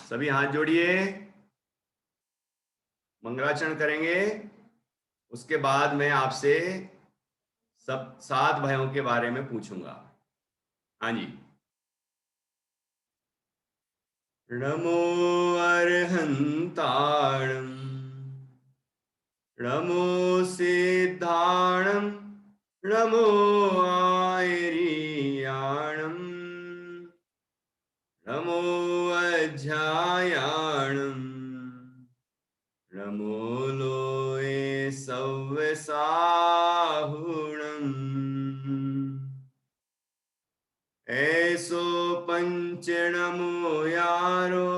सभी हाथ जोड़िए, मंगलाचरण करेंगे। उसके बाद मैं आपसे सब 7 भयों के बारे में पूछूंगा। हाँ जी। नमो अर्हंताणं, नमो सिद्धाणं, नमो आयर्याणं, नमो अध्यायाणं, नमो लोये सव्यसाहुणम्। ऐसो पंच नमो यारो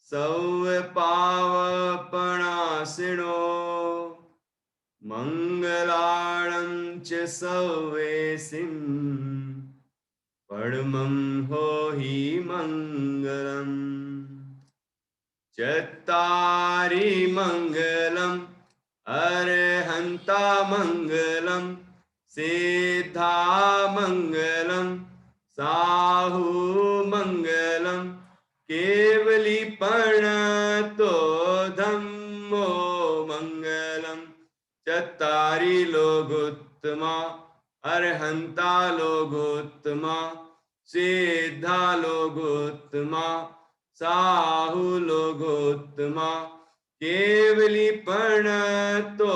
सव्य पावपणासिनो, मंगलाणं च सव्येसिं परमं हो हि मंगलम्। चत्तारि मंगलम् अर्हन्ता मंगलम्, सिद्धा मंगलम्, साहु मंगलम्, केवलीपणतो धम्मो मंगलम्। चत्तारि लोगोत्तमा अर्हन्ता लोगोत्तमा, सिद्धा लोगोत्तमा, साहु लोगोत्तमा, केवलीपणतो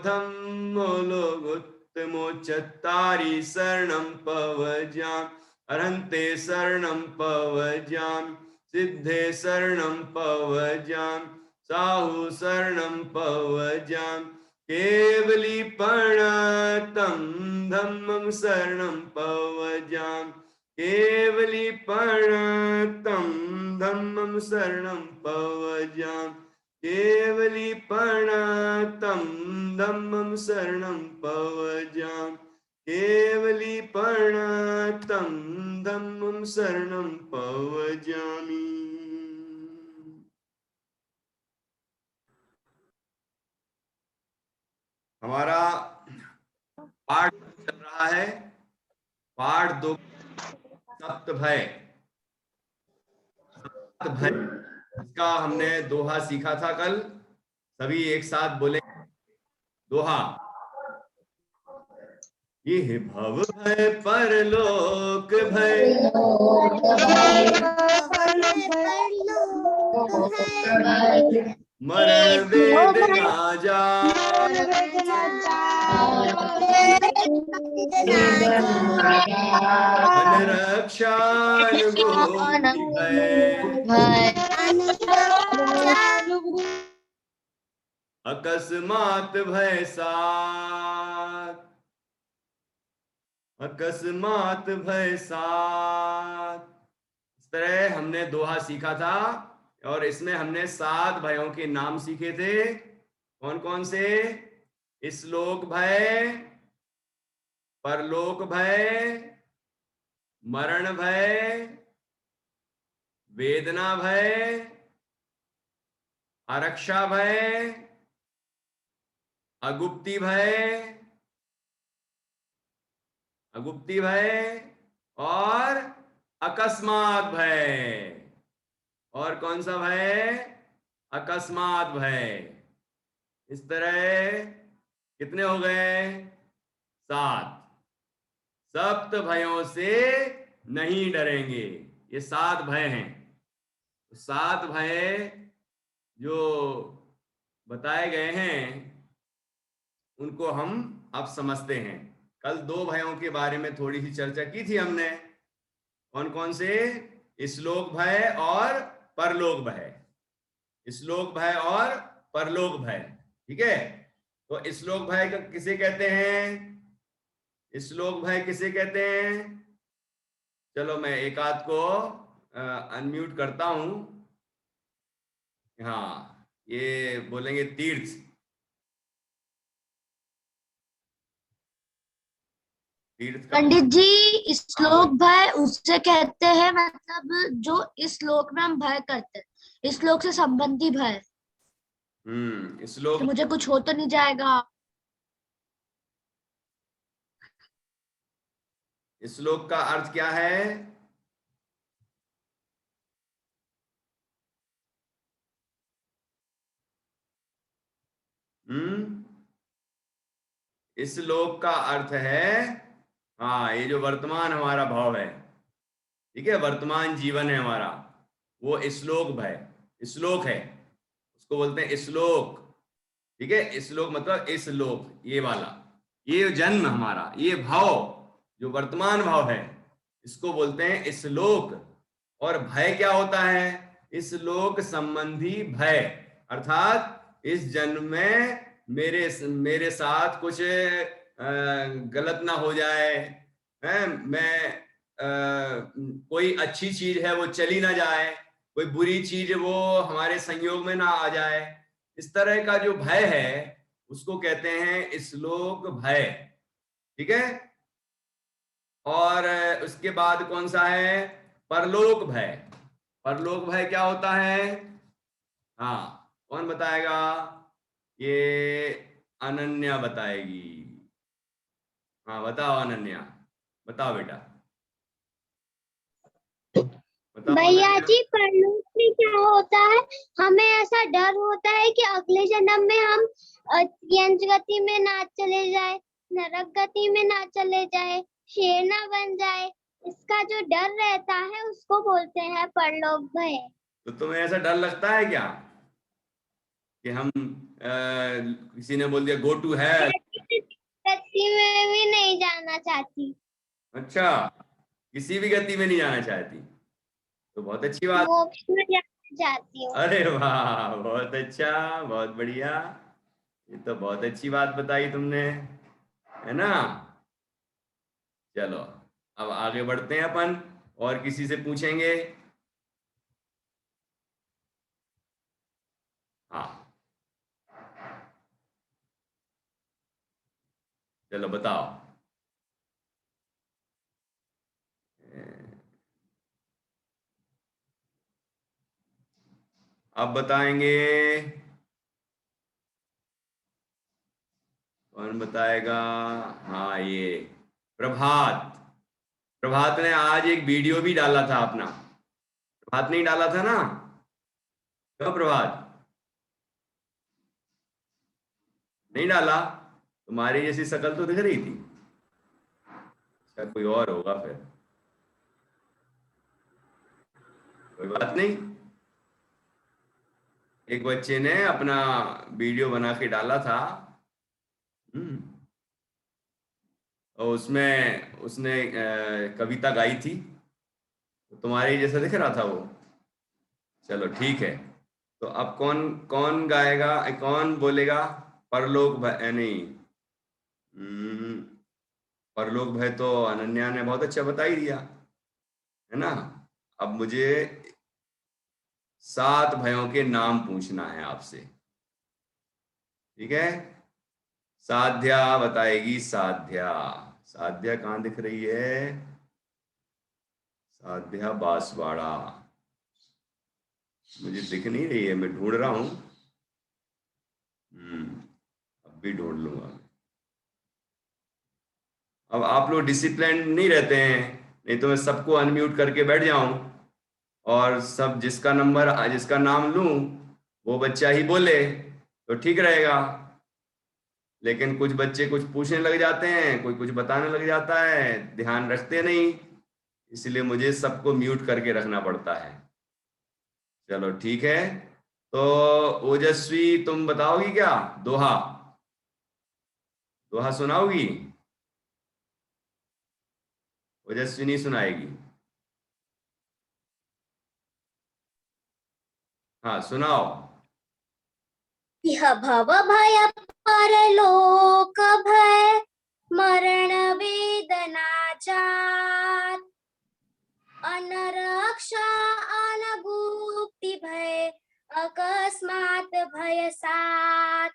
धम्मो लोगोत्तमो। चत्तारि शरणं पवज्यामि अर्हन्ते शरणं पवज्यामि, सिद्धे शरणं पवज्यामि, साहु शरणं पवज्यामि, केवलीपणतं धम्मं शरणं पवज्यामि, केवलीपणतं धम्मं शरणं पवज्यामि, केवलीपणतं धम्मं शरणं पवज्यामि, केवलीपणतं धम्मं शरणं पवज्यामि। हमारा पाठ चल रहा है, पाठ 2 सप्तभय। भय इसका हमने दोहा सीखा था कल। सभी एक साथ बोले दोहा। ये भव भय परलोक भय, मरण वेदना जाय, मन रक्षानुभूति भय, अकस्मात भय साथ, अकस्मात भय साथ। इस तरह हमने दोहा सीखा था और इसमें हमने 7 भयों के नाम सीखे थे। कौन कौन से? इस्लोक भय, परलोक भय, मरण भय, वेदना भय, आरक्षा भय, अगुप्ती भय, अगुप्ती भय और अकस्मात भय। और कौन सा भय? अकस्मात भय। इस तरह कितने हो गए? 7। सप्त भयों से नहीं डरेंगे। ये 7 भय हैं। 7 भय जो बताए गए हैं उनको हम अब समझते हैं। कल 2 भयों के बारे में थोड़ी सी चर्चा की थी हमने। कौन कौन से? इस्लोक भय और परलोक भय। इस्लोक भय और परलोक भय। ठीक है। तो इस्लोक भय किसे कहते हैं? इस्लोक भय किसे कहते हैं? चलो मैं एक आध को अनम्यूट करता हूं। हाँ, ये बोलेंगे तीर्थ। तीर्थ का पंडित जी, श्लोक बोलिए। भय उससे कहते हैं, मतलब जो इस श्लोक में हम भय करते हैं, इस श्लोक से संबंधी भय कि श्लोक। मुझे कुछ हो तो नहीं जाएगा। श्लोक का अर्थ क्या है? इस लोक का अर्थ है, हाँ, ये जो वर्तमान हमारा भाव है, ठीक है, वर्तमान जीवन है हमारा, वो श्लोक है, श्लोक है, उसको बोलते हैं श्लोक। ठीक है, श्लोक मतलब इस लोक, ये वाला, ये जन्म हमारा, ये भाव जो वर्तमान भाव है, इसको बोलते हैं श्लोक। और भय क्या होता है? इस लोक संबंधी भय, अर्थात इस जन्म में मेरे साथ कुछ गलत ना हो जाए, है, मैं कोई अच्छी चीज है वो चली ना जाए, कोई बुरी चीज वो हमारे संयोग में ना आ जाए, इस तरह का जो भय है उसको कहते हैं श्लोक भय। ठीक है, और उसके बाद कौन सा है? परलोक भय। परलोक भय क्या होता है? हाँ, कौन बताएगा? ये अनन्या बताएगी। हाँ बताओ अनन्या, बताओ बेटा, बताओ भैया अनन्या। जी, परलोक में क्या होता है? हमें ऐसा डर होता है कि अगले जन्म में हम यंत्र गति में ना चले जाए, नरक गति में ना चले जाए, शेर ना बन जाए, इसका जो डर रहता है उसको बोलते हैं परलोक भय। तो तुम्हें ऐसा डर लगता है क्या कि हम किसी ने बोल दिया गो टू हेल? गति में भी नहीं जाना चाहती। अच्छा, किसी भी गति में नहीं जाना चाहती, तो बहुत अच्छी बात। मोक्ष में जाना चाहती हूँ। अरे वाह, बहुत अच्छा, बहुत बढ़िया, ये तो बहुत अच्छी बात बताई तुमने, है ना। चलो अब आगे बढ़ते हैं अपन, और किसी से पूछेंगे। हाँ, चलो बताओ। अब बताएंगे, कौन बताएगा? हाँ, ये प्रभात। प्रभात ने आज एक वीडियो भी डाला था अपना, प्रभात नहीं डाला था ना? क्यों प्रभात नहीं डाला? तुम्हारी जैसी शक्ल तो दिख रही थी, शायद कोई और होगा फिर, कोई बात नहीं। एक बच्चे ने अपना वीडियो बना के डाला था, और उसमें उसने कविता गाई थी, तो तुम्हारे जैसा दिख रहा था वो। चलो ठीक है, तो अब कौन कौन गाएगा, कौन बोलेगा? परलोक भय नहीं, परलोक भय तो अनन्या ने बहुत अच्छा बता ही दिया, है ना। अब मुझे 7 भयों के नाम पूछना है आपसे, ठीक है। साध्या बताएगी, साध्या, साध्या कहाँ दिख रही है? साध्या बांसवाड़ा, मुझे दिख नहीं रही है, मैं ढूंढ रहा हूं। अब भी ढूंढ लूंगा। अब आप लोग डिसिप्लिन नहीं रहते हैं, नहीं तो मैं सबको अनम्यूट करके बैठ जाऊं और सब जिसका नंबर जिसका नाम लूं वो बच्चा ही बोले, तो ठीक रहेगा। लेकिन कुछ बच्चे कुछ पूछने लग जाते हैं, कोई कुछ बताने लग जाता है, ध्यान रखते नहीं, इसलिए मुझे सबको म्यूट करके रखना पड़ता है। चलो ठीक है, तो ओजस्वी तुम बताओगी क्या? दोहा, दोहा सुनाओगी? ओजस्वी नहीं सुनाएगी? हाँ सुनाओ। यह भव भय परलोक भय, मरण वेदना जात, अनरक्षा अनगुप्ति भय, अकस्मात भय साथ।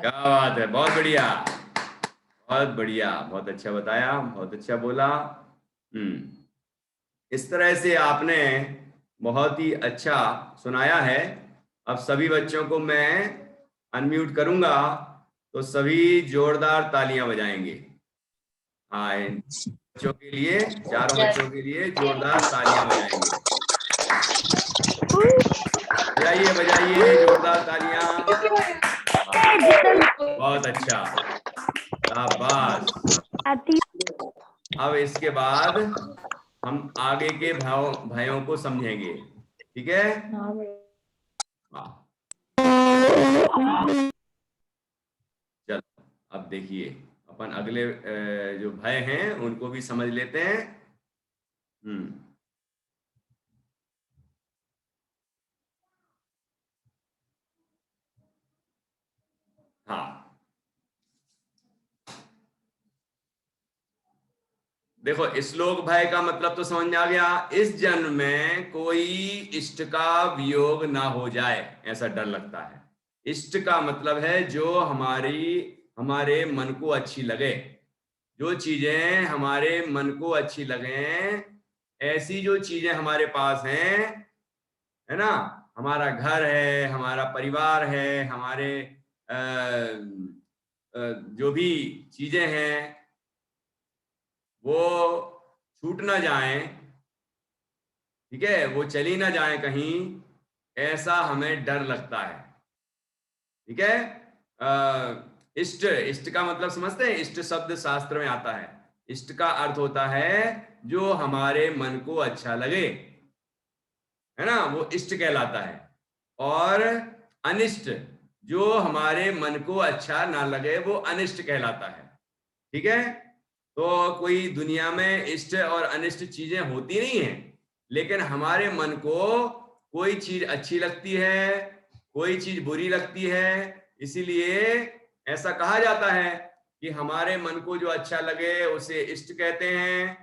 क्या बात है, बहुत बढ़िया, बहुत बढ़िया, बहुत अच्छा बताया, बहुत अच्छा बोला। इस तरह से आपने बहुत ही अच्छा सुनाया है। अब सभी बच्चों को मैं अनम्यूट करूंगा, तो सभी जोरदार तालियां बजाएंगे। हाँ, इन बच्चों के लिए, चारों बच्चों के लिए जोरदार तालियां बजाएंगे। बजाइए बजाइए जोरदार तालियां। बहुत अच्छा, शाबाश। अब इसके बाद हम आगे के भाइयों को समझेंगे, ठीक है? हाँ, चलो अब देखिए अपन अगले जो भय हैं उनको भी समझ लेते हैं। हाँ, देखो श्लोक भय का मतलब तो समझ में आ गया। इस जन्म में कोई इष्ट का वियोग ना हो जाए, ऐसा डर लगता है। इष्ट का मतलब है जो हमारे मन को अच्छी लगे, जो चीजें हमारे मन को अच्छी लगे, ऐसी जो चीजें हमारे पास हैं, है ना, हमारा घर है, हमारा परिवार है, हमारे जो भी चीजें हैं वो छूट ना जाए, ठीक है, वो चली ना जाए कहीं, ऐसा हमें डर लगता है, ठीक है। इष्ट, इष्ट का मतलब समझते हैं? इष्ट शब्द शास्त्र में आता है। इष्ट का अर्थ होता है जो हमारे मन को अच्छा लगे, है ना, वो इष्ट कहलाता है। और अनिष्ट, जो हमारे मन को अच्छा ना लगे, वो अनिष्ट कहलाता है, ठीक है। तो कोई दुनिया में इष्ट और अनिष्ट चीजें होती नहीं है, लेकिन हमारे मन को कोई चीज अच्छी लगती है, कोई चीज बुरी लगती है, इसीलिए ऐसा कहा जाता है कि हमारे मन को जो अच्छा लगे उसे इष्ट कहते हैं,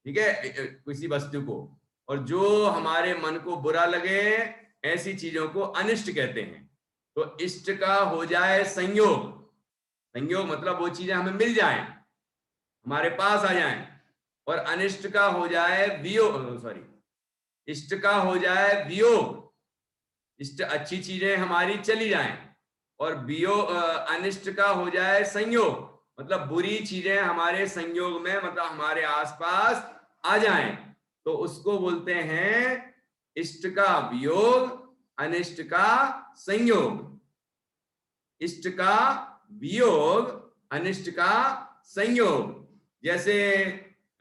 ठीक है, किसी वस्तु को। और जो हमारे मन को बुरा लगे ऐसी चीजों को अनिष्ट कहते हैं। तो इष्ट का हो जाए संयोग, संयोग मतलब वो चीजें हमें मिल जाएं, हमारे पास आ जाएं। और अनिष्ट का हो जाए वियोग, सॉरी, इष्ट का हो जाए वियोग, इष्ट अच्छी चीजें हमारी चली जाएं। और वियोग, अनिष्ट का हो जाए संयोग, मतलब बुरी चीजें हमारे संयोग में, मतलब हमारे आसपास आ जाएं, तो उसको बोलते हैं इष्ट का वियोग, अनिष्ट का संयोग। इष्ट का वियोग, अनिष्ट का संयोग। जैसे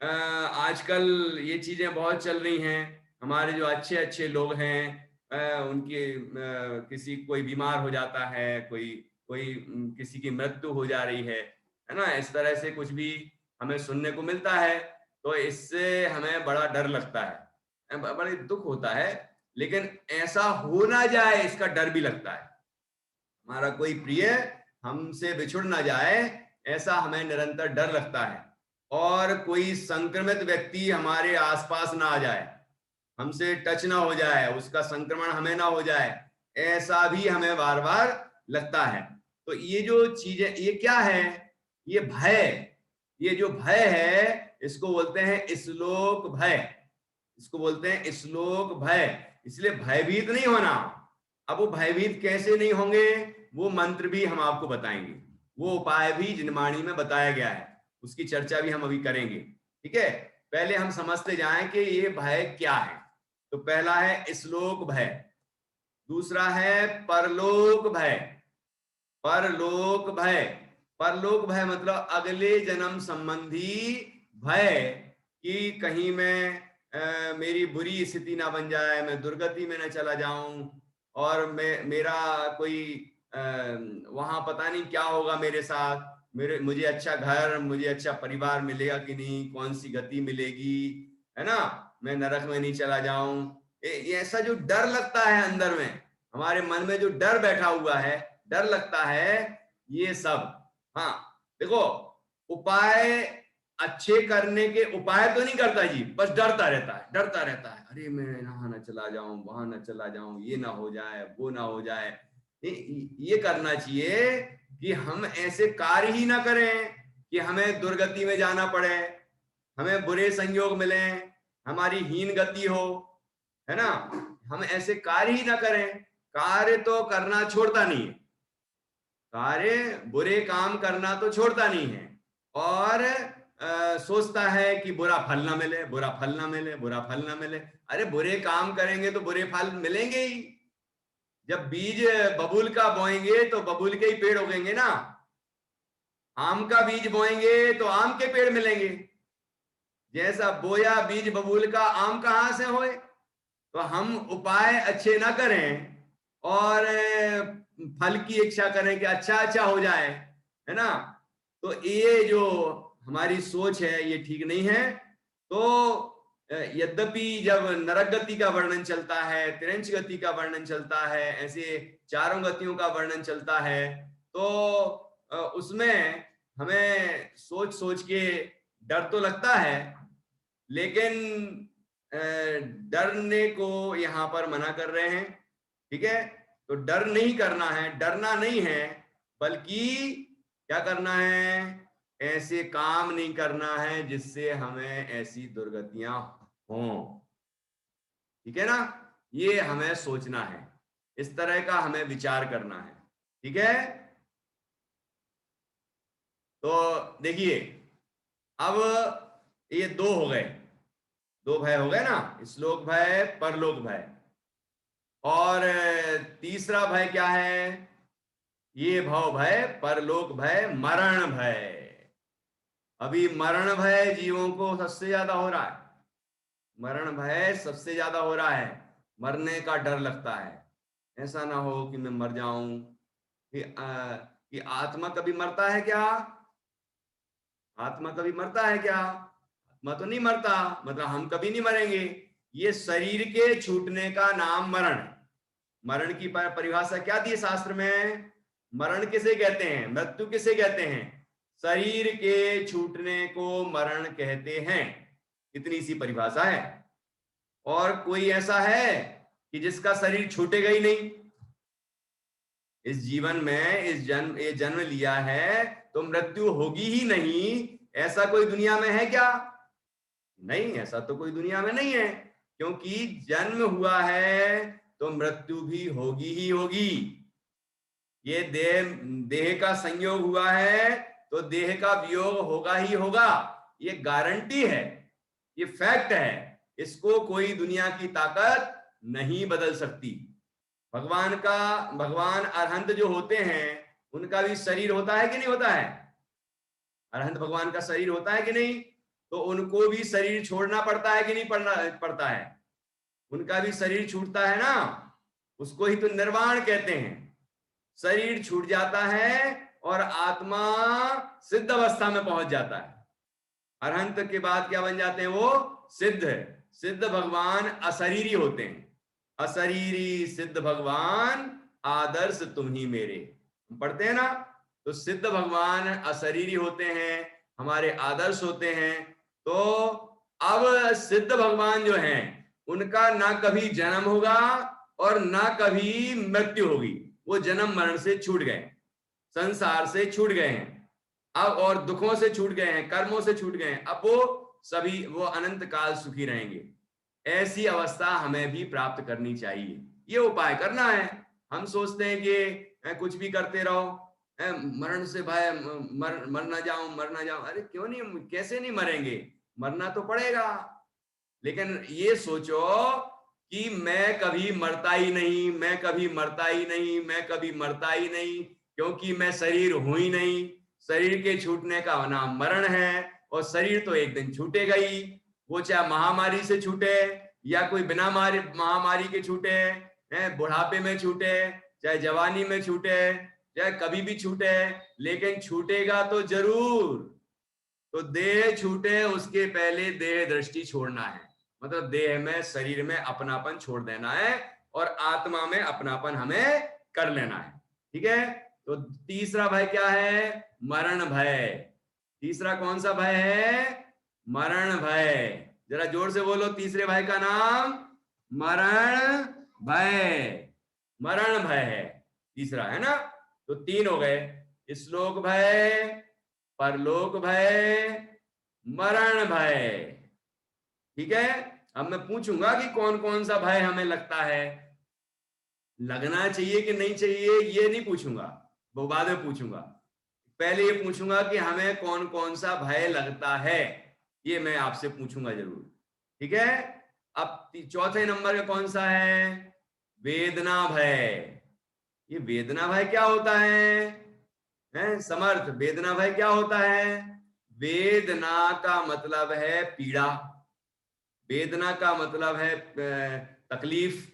आजकल ये चीजें बहुत चल रही हैं, हमारे जो अच्छे अच्छे लोग हैं, उनके किसी कोई बीमार हो जाता है, कोई कोई किसी की मृत्यु हो जा रही है ना, इस तरह से कुछ भी हमें सुनने को मिलता है, तो इससे हमें बड़ा डर लगता है, बड़ा दुख होता है। लेकिन ऐसा हो ना जाए इसका डर भी लगता है, हमारा कोई प्रिय हमसे बिछुड़ ना जाए, ऐसा हमें निरंतर डर लगता है। और कोई संक्रमित व्यक्ति हमारे आसपास ना आ जाए, हमसे टच ना हो जाए, उसका संक्रमण हमें ना हो जाए, ऐसा भी हमें बार बार लगता है। तो ये जो चीजें, ये क्या है? ये भय, ये जो भय है इसको बोलते हैं श्लोक भय, इसको बोलते हैं श्लोक भय। इसलिए भयभीत नहीं होना। अब वो भयभीत कैसे नहीं होंगे, वो मंत्र भी हम आपको बताएंगे, वो उपाय भी जिनवाणी में बताया गया है, उसकी चर्चा भी हम अभी करेंगे, ठीक है। पहले हम समझते जाएं कि ये भय क्या है। तो पहला है श्लोक भय, दूसरा है परलोक भय। परलोक भय, परलोक भय मतलब अगले जन्म संबंधी भय, कि कहीं मैं मेरी बुरी स्थिति ना बन जाए, मैं दुर्गति में न चला जाऊं, और मेरा कोई वहां पता नहीं क्या होगा मेरे साथ, मुझे अच्छा घर, मुझे अच्छा परिवार मिलेगा कि नहीं, कौन सी गति मिलेगी, है ना, मैं नरक में नहीं चला जाऊं। ये ऐसा जो डर लगता है अंदर में, हमारे मन में जो डर बैठा हुआ है, डर लगता है, ये सब। हाँ देखो, उपाय अच्छे करने के उपाय तो नहीं करता जी, बस डरता रहता है, डरता रहता है, अरे मैं यहाँ ना चला जाऊं, वहां ना चला जाऊं, ये ना हो जाए, वो ना हो जाए। ये करना चाहिए कि हम ऐसे कार्य ही ना करें कि हमें दुर्गति में जाना पड़े, हमें बुरे संयोग मिले, हमारी हीन गति हो, है ना। हम ऐसे कार्य ही ना करें। कार्य तो करना छोड़ता नहीं है, कार्य बुरे काम करना तो छोड़ता नहीं है, और सोचता है कि बुरा फल ना मिले, बुरा फल ना मिले, बुरा फल ना मिले। अरे बुरे काम करेंगे तो बुरे फल मिलेंगे ही, जब बीज बबूल का बोएंगे तो बबूल के ही पेड़ उगेंगे ना, आम का बीज बोएंगे तो आम के पेड़ मिलेंगे। जैसा बोया बीज बबूल का, आम कहां से होए? तो हम उपाय अच्छे ना करें और फल की इच्छा करें कि अच्छा अच्छा हो जाए, है ना। तो ये जो हमारी सोच है ये ठीक नहीं है। तो यद्यपि जब नरक गति का वर्णन चलता है, तिरंच गति का वर्णन चलता है, ऐसे चारों गतियों का वर्णन चलता है, तो उसमें हमें सोच सोच के डर तो लगता है, लेकिन डरने को यहाँ पर मना कर रहे हैं। ठीक है, तो डर नहीं करना है, डरना नहीं है, बल्कि क्या करना है, ऐसे काम नहीं करना है जिससे हमें ऐसी दुर्गतियां हों। ठीक है ना, ये हमें सोचना है, इस तरह का हमें विचार करना है। ठीक है, तो देखिए अब ये दो हो गए, दो भय हो गए ना, श्लोक भय, परलोक भय। और तीसरा भय क्या है? ये भव भय, परलोक भय, मरण भय। अभी मरण भय जीवों को सबसे ज्यादा हो रहा है, मरण भय सबसे ज्यादा हो रहा है। मरने का डर लगता है, ऐसा ना हो कि मैं मर जाऊं। कि आत्मा कभी मरता है क्या? आत्मा कभी मरता है क्या? आत्मा तो नहीं मरता, मतलब हम कभी नहीं मरेंगे। ये शरीर के छूटने का नाम मरण है। मरण की परिभाषा क्या दी शास्त्र में? मरण किसे कहते हैं, मृत्यु किसे कहते हैं? शरीर के छूटने को मरण कहते हैं। इतनी सी परिभाषा है। और कोई ऐसा है कि जिसका शरीर छूटेगा ही नहीं? इस जीवन में ये जन्म लिया है तो मृत्यु होगी ही नहीं, ऐसा कोई दुनिया में है क्या? नहीं, ऐसा तो कोई दुनिया में नहीं है, क्योंकि जन्म हुआ है तो मृत्यु भी होगी ही होगी। ये देह का संयोग हुआ है तो देह का वियोग होगा ही होगा, ये गारंटी है, ये फैक्ट है। इसको कोई दुनिया की ताकत नहीं बदल सकती। भगवान अरहंत जो होते हैं उनका भी शरीर होता है कि नहीं होता है? अरहंत भगवान का शरीर होता है कि नहीं? तो उनको भी शरीर छोड़ना पड़ता है कि नहीं पड़ता है? उनका भी शरीर छूटता है ना, उसको ही तो निर्वाण कहते हैं। शरीर छूट जाता है और आत्मा सिद्ध अवस्था में पहुंच जाता है। अरहंत के बाद क्या बन जाते हैं? वो सिद्ध। सिद्ध भगवान अशरीरी होते हैं। अशरीरी सिद्ध भगवान आदर्श तुम ही मेरे, हम पढ़ते हैं ना। तो सिद्ध भगवान अशरीरी होते हैं, हमारे आदर्श होते हैं। तो अब सिद्ध भगवान जो हैं उनका ना कभी जन्म होगा और ना कभी मृत्यु होगी। वो जन्म मरण से छूट गए, संसार से छूट गए हैं अब, और दुखों से छूट गए हैं, कर्मों से छूट गए हैं। अब वो अनंत काल सुखी रहेंगे। ऐसी अवस्था हमें भी प्राप्त करनी चाहिए, ये उपाय करना है। हम सोचते हैं कि कुछ भी करते रहो, मरण से भय, मर ना जाऊं, मर ना जाऊं। अरे क्यों नहीं, कैसे नहीं मरेंगे? मरना तो पड़ेगा, लेकिन ये सोचो कि मैं कभी मरता ही नहीं, मैं कभी मरता ही नहीं, मैं कभी मरता ही नहीं, क्योंकि मैं शरीर हूं ही नहीं। शरीर के छूटने का नाम मरण है, और शरीर तो एक दिन छूटेगा ही। वो चाहे महामारी से छूटे या कोई बिना महामारी के छूटे, बुढ़ापे में छूटे, चाहे जवानी में छूटे, चाहे कभी भी छूटे, लेकिन छूटेगा तो जरूर। तो देह छूटे उसके पहले देह दृष्टि छोड़ना है, मतलब देह में, शरीर में अपनापन छोड़ देना है और आत्मा में अपनापन हमें कर लेना है। ठीक है, तो तीसरा भय क्या है? मरण भय। तीसरा कौन सा भय है? मरण भय। जरा जोर से बोलो तीसरे भय का नाम, मरण भय। मरण भय है तीसरा, है ना। तो तीन हो गए, श्लोक भय, परलोक भय, मरण भय। ठीक है, अब मैं पूछूंगा कि कौन कौन सा भय हमें लगता है, लगना चाहिए कि नहीं चाहिए ये नहीं पूछूंगा, वो बाद में पूछूंगा। पहले ये पूछूंगा कि हमें कौन कौन सा भय लगता है, ये मैं आपसे पूछूंगा जरूर। ठीक है, अब चौथे नंबर का कौन सा है? वेदना भय। ये वेदना भय क्या होता है? समर्थ, वेदना भय क्या होता है? वेदना का मतलब है पीड़ा, वेदना का मतलब है तकलीफ।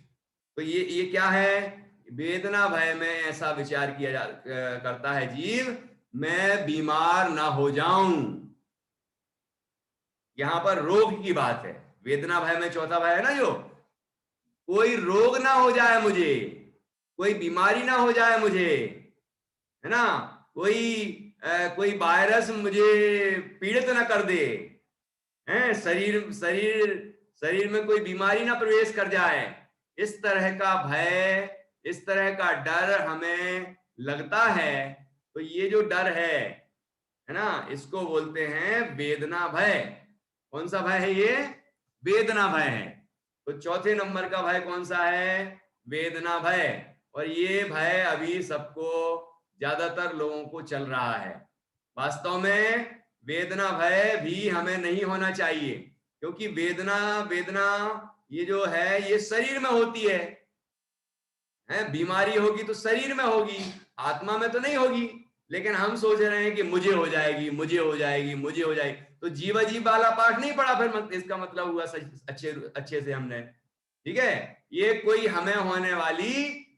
तो ये क्या है? वेदना भय में ऐसा विचार करता है जीव, मैं बीमार ना हो जाऊं। यहां पर रोग की बात है। वेदना भय में चौथा भय है ना, जो कोई रोग ना हो जाए मुझे, कोई बीमारी ना हो जाए मुझे, है ना, कोई वायरस मुझे पीड़ित ना कर दे, शरीर शरीर शरीर में कोई बीमारी ना प्रवेश कर जाए। इस तरह का भय, इस तरह का डर हमें लगता है। तो ये जो डर है ना, इसको बोलते हैं वेदना भय। कौन सा भय है ये? वेदना भय है। तो चौथे नंबर का भय कौन सा है? वेदना भय। और ये भय अभी सबको, ज्यादातर लोगों को चल रहा है। वास्तव में वेदना भय भी हमें नहीं होना चाहिए, क्योंकि वेदना वेदना ये जो है ये शरीर में होती है, बीमारी होगी तो शरीर में होगी, आत्मा में तो नहीं होगी। लेकिन हम सोच रहे हैं कि मुझे हो जाएगी, मुझे हो जाएगी, मुझे हो जाएगी। तो जीवा जीव वाला पाठ नहीं पढ़ा फिर, इसका मतलब हुआ अच्छे अच्छे से हमने, ठीक है। ये कोई हमें होने वाली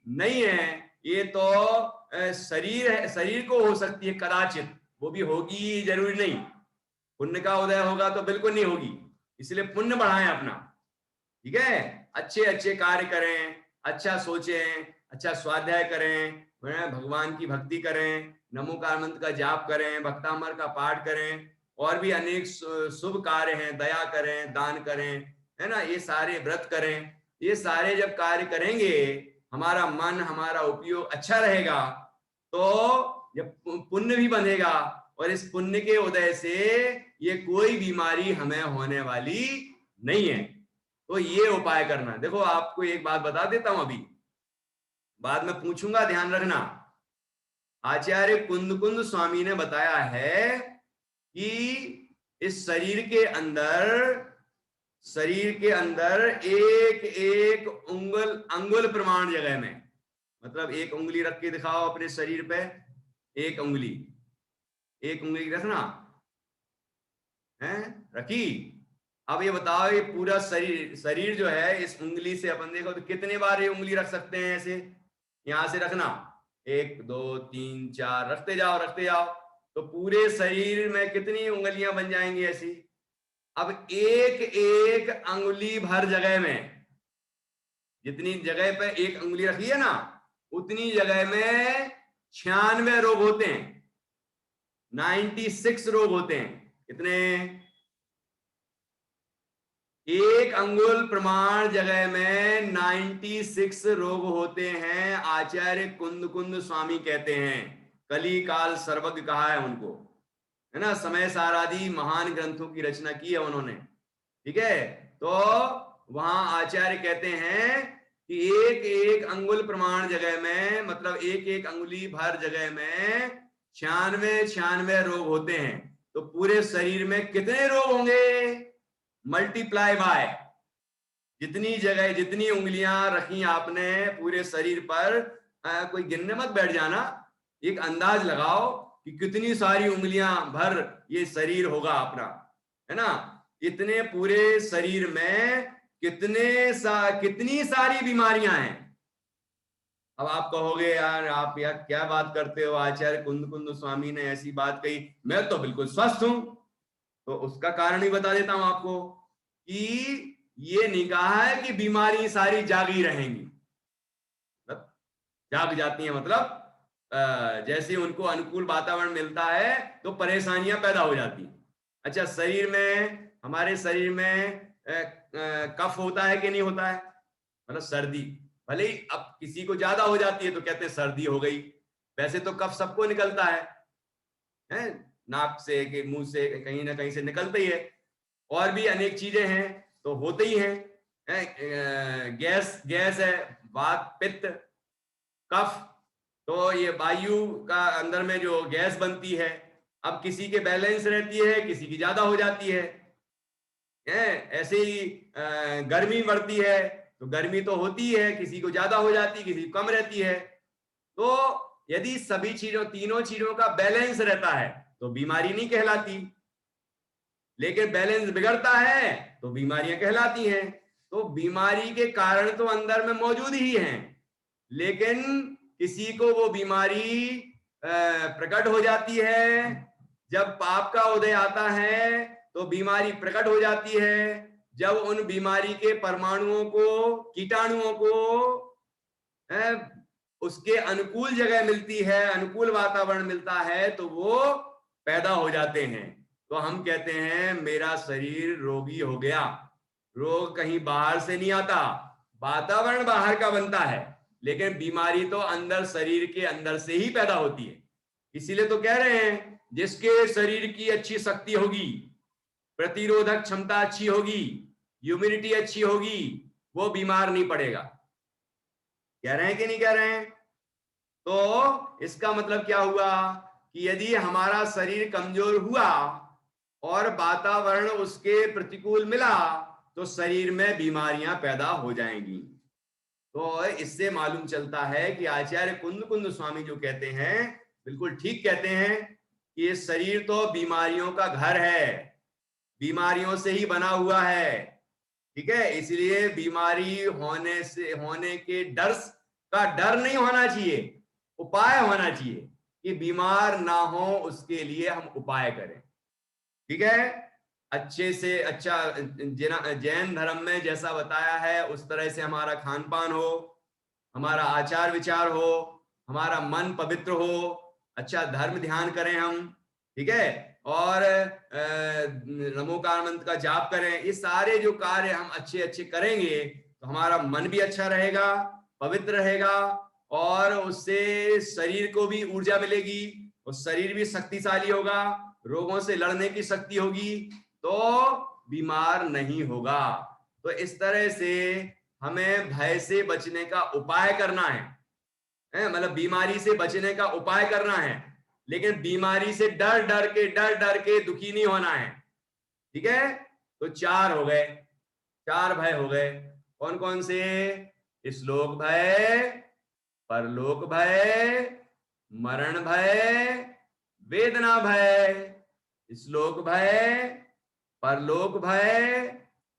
नहीं है, ये तो शरीर है, शरीर को हो सकती है कदाचित, वो भी होगी जरूरी नहीं। पुण्य का उदय होगा तो बिल्कुल नहीं होगी, इसलिए पुण्य बढ़ाएं अपना, ठीक है। अच्छे अच्छे कार्य करें, अच्छा सोचें, अच्छा स्वाध्याय करें, भगवान की भक्ति करें, नमोकार मंत्र का जाप करें, भक्तामर का पाठ करें, और भी अनेक शुभ कार्य हैं, दया करें, दान करें, है ना, ये सारे व्रत करें। ये सारे जब कार्य करेंगे, हमारा मन, हमारा उपयोग अच्छा रहेगा, तो जब पुण्य भी बंधेगा, और इस पुण्य के उदय से ये कोई बीमारी हमें होने वाली नहीं है। तो ये उपाय करना। देखो आपको एक बात बता देता हूं, अभी बाद में पूछूंगा, ध्यान रखना। आचार्य कुंद स्वामी ने बताया है कि इस शरीर के अंदर एक एक अंगुल प्रमाण जगह में, मतलब एक उंगली रख के दिखाओ अपने शरीर पे, एक उंगली रखना है, रखी। अब ये बताओ, ये पूरा शरीर जो है, इस उंगली से अपन देखो तो कितने बार ये उंगली रख सकते हैं? ऐसे यहां से रखना, 1 2 3 4, रखते जाओ। तो पूरे शरीर में कितनी उंगलियां बन जाएंगी ऐसी? अब एक एक अंगुली भर जगह में, जितनी जगह पे एक उंगली रखी है ना, उतनी जगह में 96 रोग होते हैं, 96 रोग होते हैं। कितने? एक अंगुल प्रमाण जगह में 96 रोग होते हैं। आचार्य कुंद स्वामी कहते हैं, कली काल सर्वज्ञ कहा है उनको, है ना, समय सारादि महान ग्रंथों की रचना की है उन्होंने, ठीक है। तो वहां आचार्य कहते हैं कि एक एक अंगुल प्रमाण जगह में, मतलब एक एक अंगुली भर जगह में 96 रोग होते हैं। तो पूरे शरीर में कितने रोग होंगे? मल्टीप्लाई बाय, जितनी जगह, जितनी उंगलियां रखी आपने पूरे शरीर पर, कोई गिनने मत बैठ जाना, एक अंदाज लगाओ कि कितनी सारी उंगलियां भर ये शरीर होगा अपना, है ना। इतने पूरे शरीर में कितनी सारी बीमारियां हैं। अब आप कहोगे यार, आप यार क्या बात करते हो, आचार्य कुंद स्वामी ने ऐसी बात कही, मैं तो बिल्कुल स्वस्थ हूं। तो उसका कारण ही बता देता हूं आपको, कि ये नहीं कहा है कि बीमारी सारी जागी रहेंगी, मतलब जाग जाती हैं, मतलब जैसे उनको अनुकूल वातावरण मिलता है तो परेशानियां पैदा हो जाती हैं। अच्छा, शरीर में, हमारे शरीर में कफ होता है कि नहीं होता है? मतलब सर्दी, भले ही अब किसी को ज्यादा हो जाती है तो कहते हैं सर्दी हो गई, वैसे तो कफ सबको निकलता है, नाक से कि मुंह से, कहीं ना कहीं से निकलता ही है। और भी अनेक चीजें हैं तो होते ही हैं, गैस है, वात पित्त कफ। तो ये वायु का अंदर में जो गैस बनती है, अब किसी के बैलेंस रहती है, किसी की ज्यादा हो जाती है, ऐसे ही गर्मी बढ़ती है तो गर्मी तो होती है, किसी को ज्यादा हो जाती है, किसी को कम रहती है। तो यदि सभी चीजों, तीनों चीजों का बैलेंस रहता है तो बीमारी नहीं कहलाती, लेकिन बैलेंस बिगड़ता है तो बीमारियां कहलाती हैं। तो बीमारी के कारण तो अंदर में मौजूद ही हैं, लेकिन किसी को वो बीमारी प्रकट हो जाती है। जब पाप का उदय आता है तो बीमारी प्रकट हो जाती है। जब उन बीमारी के परमाणुओं को, कीटाणुओं को उसके अनुकूल जगह मिलती है, अनुकूल वातावरण मिलता है, तो वो पैदा हो जाते हैं। तो हम कहते हैं मेरा शरीर रोगी हो गया। रोग कहीं बाहर से नहीं आता, वातावरण बाहर का बनता है, लेकिन बीमारी तो अंदर, शरीर के अंदर से ही पैदा होती है। इसीलिए तो कह रहे हैं जिसके शरीर की अच्छी शक्ति होगी, प्रतिरोधक क्षमता अच्छी होगी, इम्यूनिटी अच्छी होगी, वो बीमार नहीं पड़ेगा। कह रहे हैं कि नहीं कह रहे हैं? तो इसका मतलब क्या हुआ कि यदि हमारा शरीर कमजोर हुआ और वातावरण उसके प्रतिकूल मिला तो शरीर में बीमारियां पैदा हो जाएंगी। तो इससे मालूम चलता है कि आचार्य कुंद कुंद स्वामी जो कहते हैं बिल्कुल ठीक कहते हैं कि ये शरीर तो बीमारियों का घर है, बीमारियों से ही बना हुआ है। ठीक है, इसलिए बीमारी होने के डर नहीं होना चाहिए, उपाय होना चाहिए कि बीमार ना हो, उसके लिए हम उपाय करें। ठीक है, अच्छे से अच्छा जैन धर्म में जैसा बताया है उस तरह से हमारा खान पान हो, हमारा आचार विचार हो, हमारा मन पवित्र हो, अच्छा धर्म ध्यान करें हम। ठीक है, और नमोकार मंत्र का जाप करें। ये सारे जो कार्य हम अच्छे अच्छे करेंगे तो हमारा मन भी अच्छा रहेगा, पवित्र रहेगा, और उससे शरीर को भी ऊर्जा मिलेगी और शरीर भी शक्तिशाली होगा, रोगों से लड़ने की शक्ति होगी, तो बीमार नहीं होगा। तो इस तरह से हमें भय से बचने का उपाय करना है, मतलब बीमारी से बचने का उपाय करना है, लेकिन बीमारी से डर डर के दुखी नहीं होना है। ठीक है, तो चार हो गए, चार भय हो गए। कौन कौन से? श्लोक भय, परलोक भय, मरण भय, वेदना भय। श्लोक भय, परलोक भय,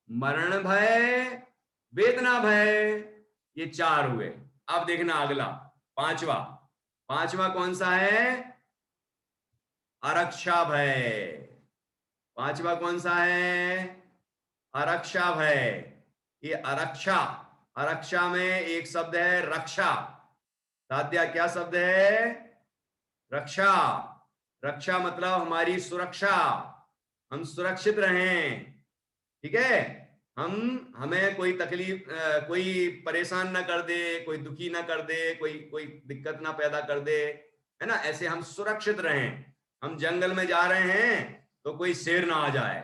मरण भय, वेदना भय, ये चार हुए। अब देखना अगला पांचवा। पांचवा कौन सा है? आरक्षा भय। पांचवा कौन सा है? आरक्षा भय। ये आरक्षा, आरक्षा में एक शब्द है रक्षा। साध्या क्या शब्द है? रक्षा। रक्षा मतलब हमारी सुरक्षा, हम सुरक्षित रहें। ठीक है, हमें कोई तकलीफ, कोई परेशान ना कर दे, कोई दुखी ना कर दे, कोई दिक्कत ना पैदा कर दे, है ना, ऐसे हम सुरक्षित रहें। हम जंगल में जा रहे हैं तो कोई शेर ना आ जाए,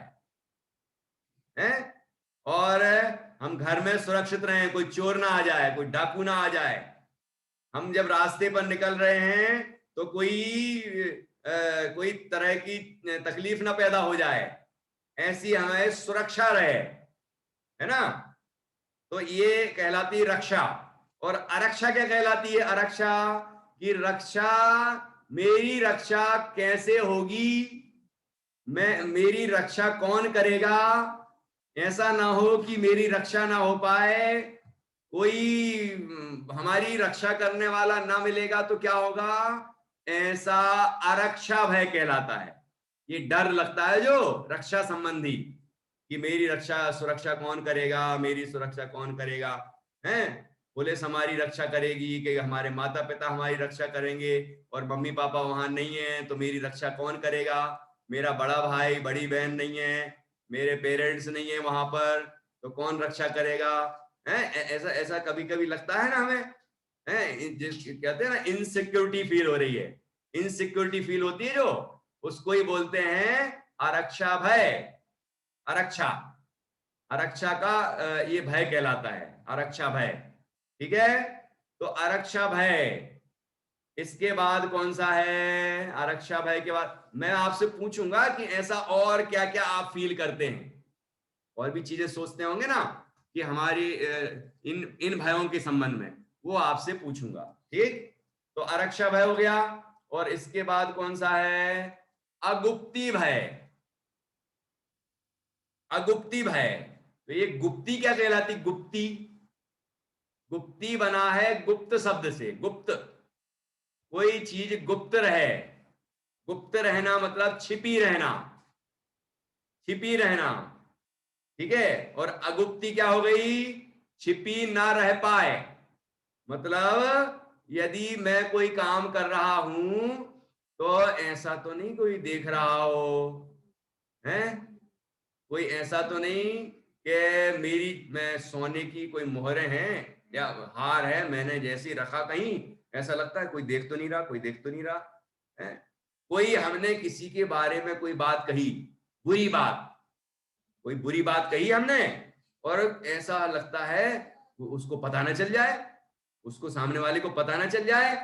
हैं, और हम घर में सुरक्षित रहें, कोई चोर ना आ जाए, कोई डाकू ना आ जाए। हम जब रास्ते पर निकल रहे हैं तो कोई तरह की तकलीफ ना पैदा हो जाए, ऐसी हमें सुरक्षा रहे, है ना। तो ये कहलाती रक्षा। और आरक्षा क्या कहलाती है? आरक्षा की रक्षा, मेरी रक्षा कैसे होगी, मेरी रक्षा कौन करेगा? ऐसा ना हो कि मेरी रक्षा ना हो पाए, कोई हमारी रक्षा करने वाला ना मिलेगा तो क्या होगा? ऐसा आरक्षा भय कहलाता है। ये डर लगता है जो रक्षा संबंधी, कि मेरी रक्षा, सुरक्षा कौन करेगा, मेरी सुरक्षा कौन करेगा, हैं? पुलिस हमारी रक्षा करेगी कि हमारे माता पिता हमारी रक्षा करेंगे, और मम्मी पापा वहां नहीं है तो मेरी रक्षा कौन करेगा? मेरा बड़ा भाई बड़ी बहन नहीं है, मेरे पेरेंट्स नहीं है वहां पर, तो कौन रक्षा करेगा? ऐसा ऐसा कभी कभी लगता है ना हमें, कहते हैं ना इनसिक्योरिटी फील हो रही है, इनसिक्योरिटी फील होती है जो, उसको ही बोलते हैं आरक्षा भय। आरक्षा, आरक्षा का ये भय कहलाता है, आरक्षा भय। ठीक है, तो आरक्षा भय। इसके बाद कौन सा है? आरक्षा भय के बाद मैं आपसे पूछूंगा कि ऐसा और क्या क्या आप फील करते हैं, और भी चीजें सोचते होंगे ना कि हमारी इन इन भयों के संबंध में, वो आपसे पूछूंगा। ठीक, तो अरक्षा भय हो गया। और इसके बाद कौन सा है? अगुप्ती भय। अगुप्ती भय। तो ये गुप्ती क्या कहलाती? गुप्ती। गुप्ती बना है गुप्त शब्द से। गुप्त, कोई चीज गुप्त रहे। गुप्त रहना मतलब छिपी रहना, छिपी रहना। ठीक है। और अगुप्ती क्या हो गई? छिपी ना रह पाए। मतलब यदि मैं कोई काम कर रहा हूं तो ऐसा तो नहीं कोई देख रहा हो, है? कोई ऐसा तो नहीं कि मैं सोने की कोई मोहरें हैं या हार है, मैंने जैसी रखा कहीं, ऐसा लगता है कोई देख तो नहीं रहा, कोई देख तो नहीं रहा है। कोई हमने किसी के बारे में कोई बात कही, बुरी बात, कोई बुरी बात कही हमने, और ऐसा लगता है उसको पता ना चल जाए, उसको सामने वाले को पता ना चल जाए।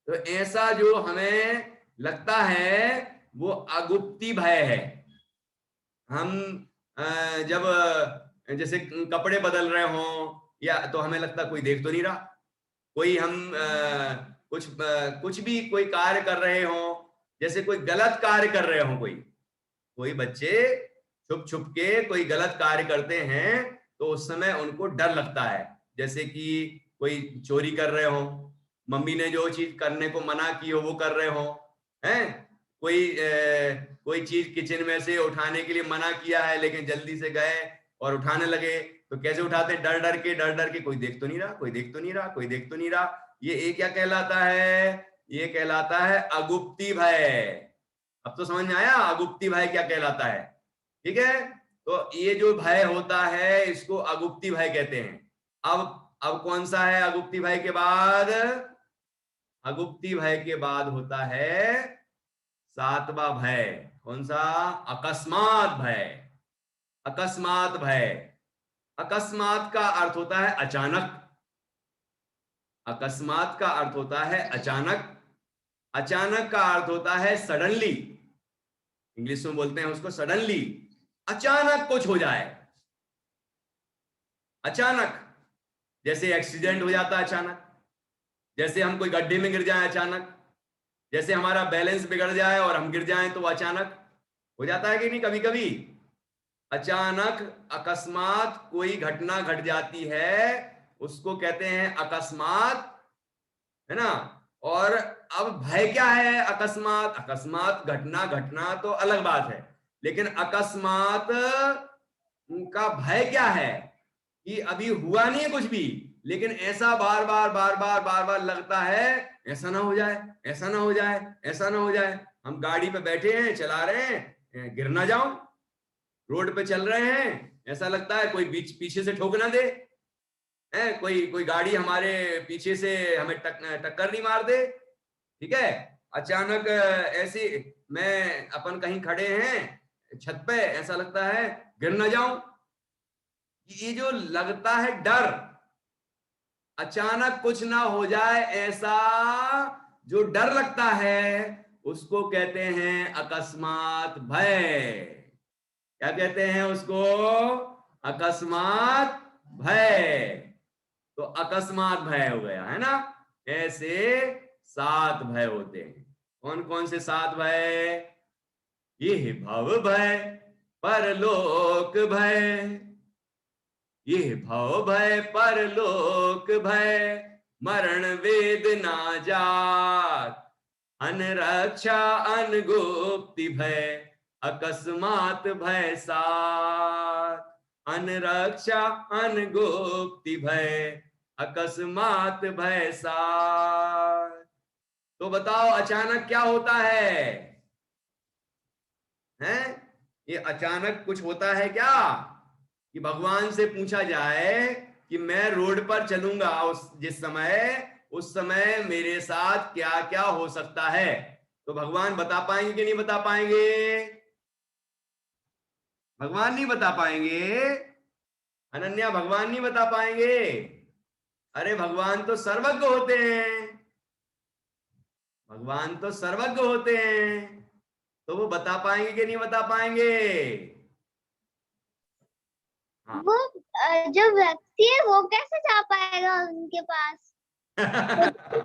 तो ऐसा जो हमें लगता है वो अगुप्ती भय है। हम जब जैसे कपड़े बदल रहे हों या तो हमें लगता कोई देख तो नहीं रहा। कोई हम कुछ भी कोई कार्य कर रहे हों, जैसे कोई गलत कार्य कर रहे हों, कोई बच्चे छुप छुप के कोई गलत कार्य करते हैं तो उस समय उनको डर लगता है। जैसे कि कोई चोरी कर रहे हो, मम्मी ने जो चीज करने को मना की हो वो कर रहे हो, हैं? कोई चीज किचन में से उठाने के लिए मना किया है लेकिन जल्दी से गए और उठाने लगे, तो कैसे उठाते? डर डर के, डर डर के, कोई देख तो नहीं रहा, कोई देख तो नहीं रहा, कोई देख तो नहीं रहा। ये क्या कहलाता है? ये कहलाता है अगुप्ती भय। अब तो समझ में आया अगुप्ती भय क्या कहलाता है? ठीक है। तो ये जो भय होता है इसको अगुप्ती भय कहते हैं। अब कौन सा है अगुप्ती भय के बाद? अगुप्ती भय के बाद होता है सातवां भय। कौन सा? अकस्मात भय। अकस्मात भय। अकस्मात का अर्थ होता है अचानक। अकस्मात का अर्थ होता है अचानक। अचानक का अर्थ होता है सडनली। इंग्लिश में बोलते हैं उसको सडनली। अचानक कुछ हो जाए, अचानक। जैसे एक्सीडेंट हो जाता है अचानक, जैसे हम कोई गड्ढे में गिर जाए अचानक, जैसे हमारा बैलेंस बिगड़ जाए और हम गिर जाएं तो अचानक हो जाता है कि नहीं कभी कभी? अचानक, अकस्मात कोई घटना घट जाती है उसको कहते हैं अकस्मात, है ना? और अब भय क्या है? अकस्मात, अकस्मात घटना घटना तो अलग बात है, लेकिन अकस्मात का भय क्या है कि अभी हुआ नहीं है कुछ भी, लेकिन ऐसा बार बार बार बार बार बार लगता है ऐसा ना हो जाए, ऐसा ना हो जाए, ऐसा ना हो जाए। हम गाड़ी पे बैठे हैं, चला रहे हैं, गिर ना जाऊं, रोड पे चल रहे हैं, ऐसा लगता है कोई पीछे से ठोक ना दे, है? कोई कोई गाड़ी हमारे पीछे से हमें टक्कर नहीं मार दे। ठीक है। अचानक ऐसी मैं अपन कहीं खड़े हैं छत पे, ऐसा लगता है गिर ना जाऊं। ये जो लगता है डर, अचानक कुछ ना हो जाए ऐसा जो डर लगता है उसको कहते हैं अकस्मात भय। क्या कहते हैं उसको? अकस्मात भय। तो अकस्मात भय हो गया, है ना? ऐसे 7 भय होते हैं। कौन कौन से 7 भय? ये भव भय, परलोक भय, ये भव भय, परलोक भय, मरण वेदना जात, अनरक्षा अनगुप्ति भय, अकस्मात भय सात। अनरक्षा अनगुप्ति भय, अकस्मात भय सात। तो बताओ अचानक क्या होता है? हैं? ये अचानक कुछ होता है क्या? कि भगवान से पूछा जाए कि मैं रोड पर चलूंगा उस समय मेरे साथ क्या क्या हो सकता है, तो भगवान बता पाएंगे कि नहीं बता पाएंगे? भगवान नहीं बता पाएंगे। अनन्या, भगवान नहीं बता पाएंगे। अरे भगवान तो सर्वज्ञ होते हैं, भगवान तो सर्वज्ञ होते हैं, तो वो बता पाएंगे कि नहीं बता पाएंगे? हाँ। वो जो व्यक्ति है वो कैसे जा पाएगा उनके पास? वो तो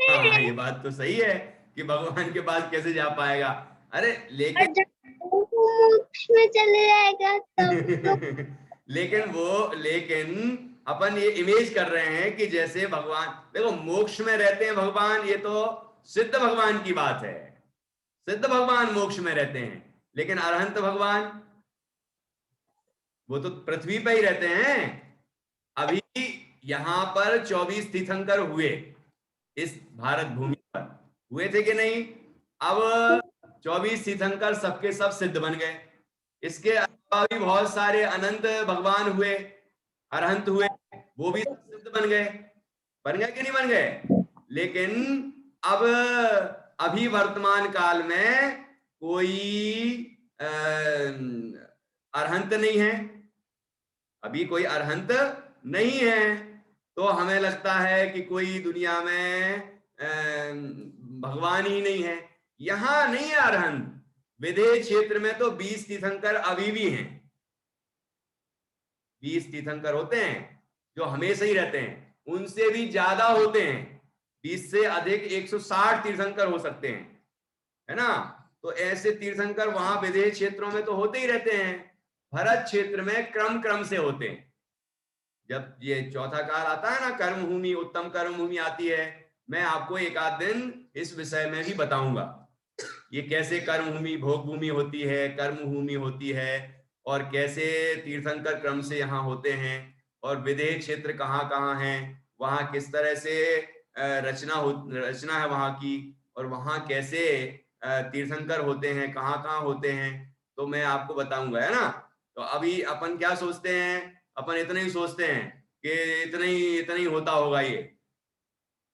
हाँ, ये बात तो सही है कि भगवान के पास कैसे जा पाएगा। अरे और लेकिन जब वो मोक्ष में चले जाएगा तब तो लेकिन अपन ये इमेज कर रहे हैं कि जैसे भगवान, देखो मोक्ष में रहते हैं भगवान, ये तो सिद्ध भगवान की बात है। सिद्ध भगवान मोक्ष में रहते हैं, लेकिन अरहंत भगवान वो तो पृथ्वी पे ही रहते हैं। अभी यहां पर 24 तीर्थंकर हुए, इस भारत भूमि पर हुए थे कि नहीं? अब 24 तीर्थंकर सबके सब सिद्ध बन गए। इसके अलावा भी बहुत सारे अनंत भगवान हुए, अरहंत हुए, वो भी सिद्ध बन गए। बन गए कि नहीं बन गए? लेकिन अब अभी वर्तमान काल में कोई अरहंत नहीं है, अभी कोई अरहंत नहीं है। तो हमें लगता है कि कोई दुनिया में भगवान ही नहीं है। यहां नहीं है अरहंत, विदेह क्षेत्र में तो 20 तीर्थंकर अभी भी हैं। 20 तीर्थंकर होते हैं जो हमेशा ही रहते हैं, उनसे भी ज्यादा होते हैं, 20 से अधिक 160 तीर्थंकर हो सकते हैं, है ना? तो ऐसे तीर्थंकर वहां विदेह क्षेत्रों में तो होते ही रहते हैं। भरत क्षेत्र में क्रम क्रम से होते हैं। जब ये चौथा काल आता है ना, कर्म भूमि, उत्तम कर्म भूमि आती है, मैं आपको एक आध दिन इस विषय में भी बताऊंगा ये कैसे कर्म भूमि भोग भूमि होती है, कर्म भूमि होती है, और कैसे तीर्थंकर क्रम से यहाँ होते हैं, और विदेह क्षेत्र कहाँ कहाँ हैं, वहाँ किस तरह से रचना है वहाँ की, और वहाँ कैसे तीर्थंकर होते हैं, कहाँ कहाँ होते हैं, तो मैं आपको बताऊंगा, है ना? तो अभी अपन क्या सोचते हैं, अपन इतना ही सोचते हैं कि इतना ही होता होगा, ये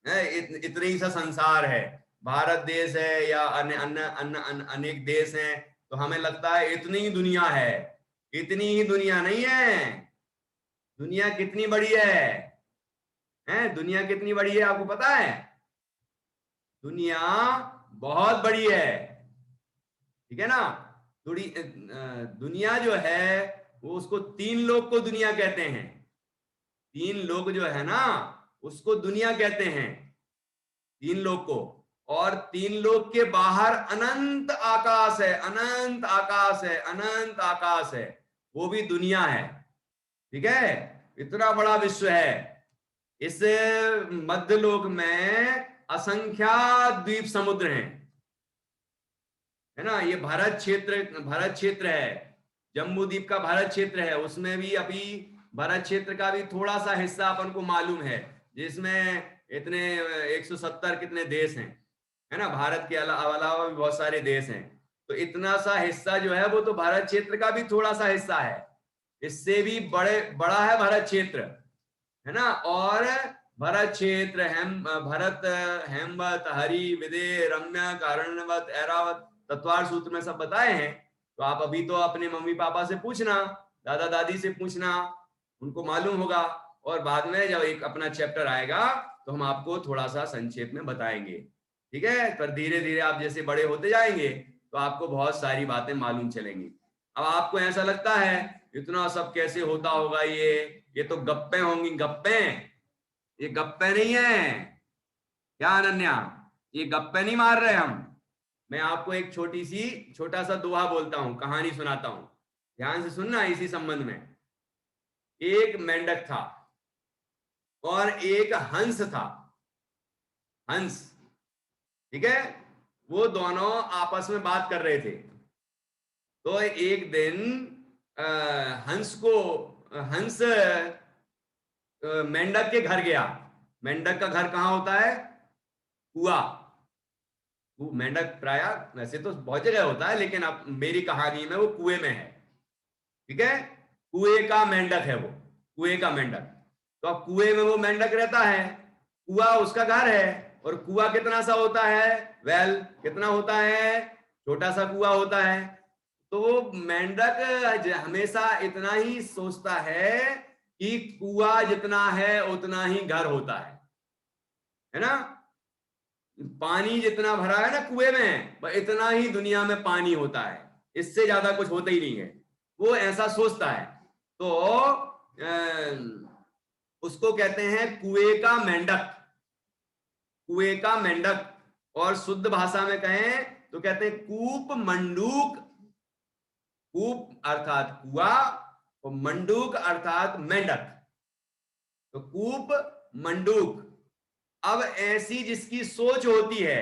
इतने ही सा संसार है, भारत देश है या अन्य अन्य अन्य अनेक देश हैं, तो हमें लगता है इतनी ही दुनिया है। इतनी ही दुनिया नहीं है। दुनिया कितनी बड़ी है? दुनिया कितनी बड़ी है आपको पता है? दुनिया बहुत बड़ी है, ठीक है ना? दुनिया जो है वो, उसको 3 लोग को दुनिया कहते हैं। 3 लोग जो है ना, उसको दुनिया कहते हैं, 3 लोग को। और 3 लोग के बाहर अनंत आकाश है, अनंत आकाश है, अनंत आकाश है, वो भी दुनिया है, ठीक है? इतना बड़ा विश्व है। इस मध्य लोक में असंख्यात द्वीप समुद्र हैं, है ना? ये भारत क्षेत्र है, जम्बू द्वीप का भारत क्षेत्र है, उसमें भी अभी भारत क्षेत्र का भी थोड़ा सा हिस्सा अपन को मालूम है, जिसमें इतने 170 कितने देश हैं, है ना? भारत के अलावा भी बहुत सारे देश हैं। तो इतना सा हिस्सा जो है वो तो भारत क्षेत्र का भी थोड़ा सा हिस्सा है, इससे भी बड़ा है भारत क्षेत्र, है ना? और भरत क्षेत्र भरत हेमवत हरि विदे रम्य कारणवत ऐरावत तत्वार सूत्र में सब बताए हैं। तो आप अभी तो अपने मम्मी पापा से पूछना, दादा दादी से पूछना, उनको मालूम होगा। और बाद में जब एक अपना चैप्टर आएगा तो हम आपको थोड़ा सा संक्षेप में बताएंगे, ठीक है? पर धीरे धीरे आप जैसे बड़े होते जाएंगे तो आपको बहुत सारी बातें मालूम चलेंगी। अब आपको ऐसा लगता है इतना सब कैसे होता होगा, ये तो गप्पे होंगी, गप्पे। ये गप्पे नहीं है क्या अनन्या? ये गप्पे नहीं मार रहे हम। मैं आपको एक छोटा सा दोहा बोलता हूं, कहानी सुनाता हूं, ध्यान से सुनना। इसी संबंध में, एक मेंढक था और एक हंस था, हंस, ठीक है? वो दोनों आपस में बात कर रहे थे। तो एक दिन हंस मेंढक के घर गया। मेंढक का घर कहाँ होता है? कुआ। मेंढक प्राय वैसे तो बहुत जगह होता है, लेकिन अब मेरी कहानी में वो कुएं में है, ठीक है? कुएं का मेंढक है वो, कुएं का मेंढक। तो अब कुएं में वो मेंढक रहता है, कुआ उसका घर है। और कुआ कितना सा होता है? कितना होता है? छोटा सा कुआ होता है। तो वो मेंढक हमेशा इतना ही सोचता है कि कुआ जितना है उतना ही घर होता है ना? पानी जितना भरा है ना कुएं में, इतना ही दुनिया में पानी होता है, इससे ज्यादा कुछ होता ही नहीं है। वो ऐसा सोचता है। तो उसको कहते हैं कुएं का मेंढक। कुएं का मेंढक, और शुद्ध भाषा में कहें तो कहते हैं कूप मंडूक। कूप अर्थात कुआ और मंडूक अर्थात मेंढक, तो कूप मंडूक। अब ऐसी जिसकी सोच होती है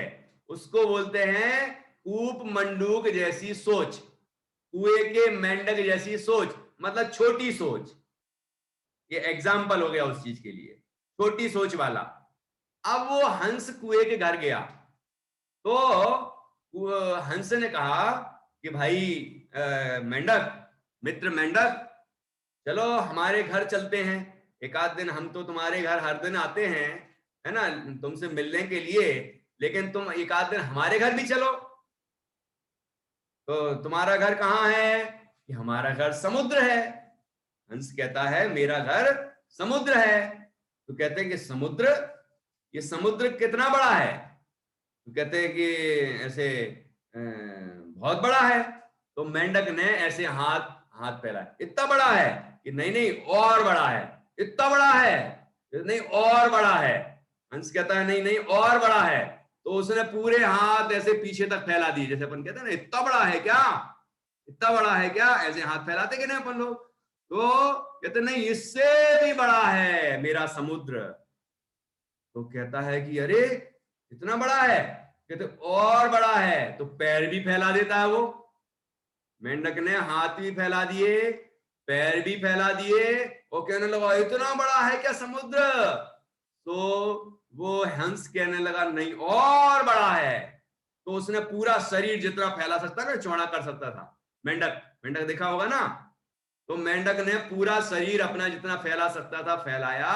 उसको बोलते हैं कूप मंडूक जैसी सोच, कुएं के मेंढक जैसी सोच, मतलब छोटी सोच। ये एग्जाम्पल हो गया उस चीज के लिए, छोटी सोच वाला। अब वो हंस कुएं के घर गया, तो हंस ने कहा कि भाई मेंढक, मित्र मेंढक, चलो हमारे घर चलते हैं एक आध दिन, हम तो तुम्हारे घर हर दिन आते हैं, है ना, तुमसे मिलने के लिए, लेकिन तुम एक आध दिन हमारे घर भी चलो। तो तुम्हारा घर कहाँ है? कि हमारा घर समुद्र है। हंस कहता है मेरा घर समुद्र है। तो कहते हैं कि समुद्र, ये समुद्र कितना बड़ा है? तो कहते हैं कि ऐसे बहुत बड़ा है। तो मेंढक ने ऐसे हाथ हाथ फैलाया, इतना बड़ा है? कि नहीं नहीं और बड़ा है। इतना बड़ा है? नहीं और बड़ा है। हंस कहता है नहीं नहीं और बड़ा है। तो उसने पूरे हाथ ऐसे पीछे तक फैला दिए, जैसे अपन कहते हैं ना इतना बड़ा है क्या, इतना बड़ा है क्या, ऐसे हाथ फैलाते कि नहीं अपन लोग। तो कहते नहीं इससे भी बड़ा है मेरा समुद्र। तो कहता है कि अरे इतना बड़ा है? कहते और बड़ा है। तो पैर भी फैला देता है वो। मेंढक ने हाथ भी फैला दिए, पैर भी फैला दिए, और कहने लगा इतना बड़ा है क्या समुद्र? तो वो हंस कहने लगा नहीं और बड़ा है। तो उसने पूरा शरीर जितना फैला सकता था, चौड़ा कर सकता था। मेंढक, मेंढक देखा होगा ना, तो मेंढक ने पूरा शरीर अपना जितना फैला सकता था फैलाया,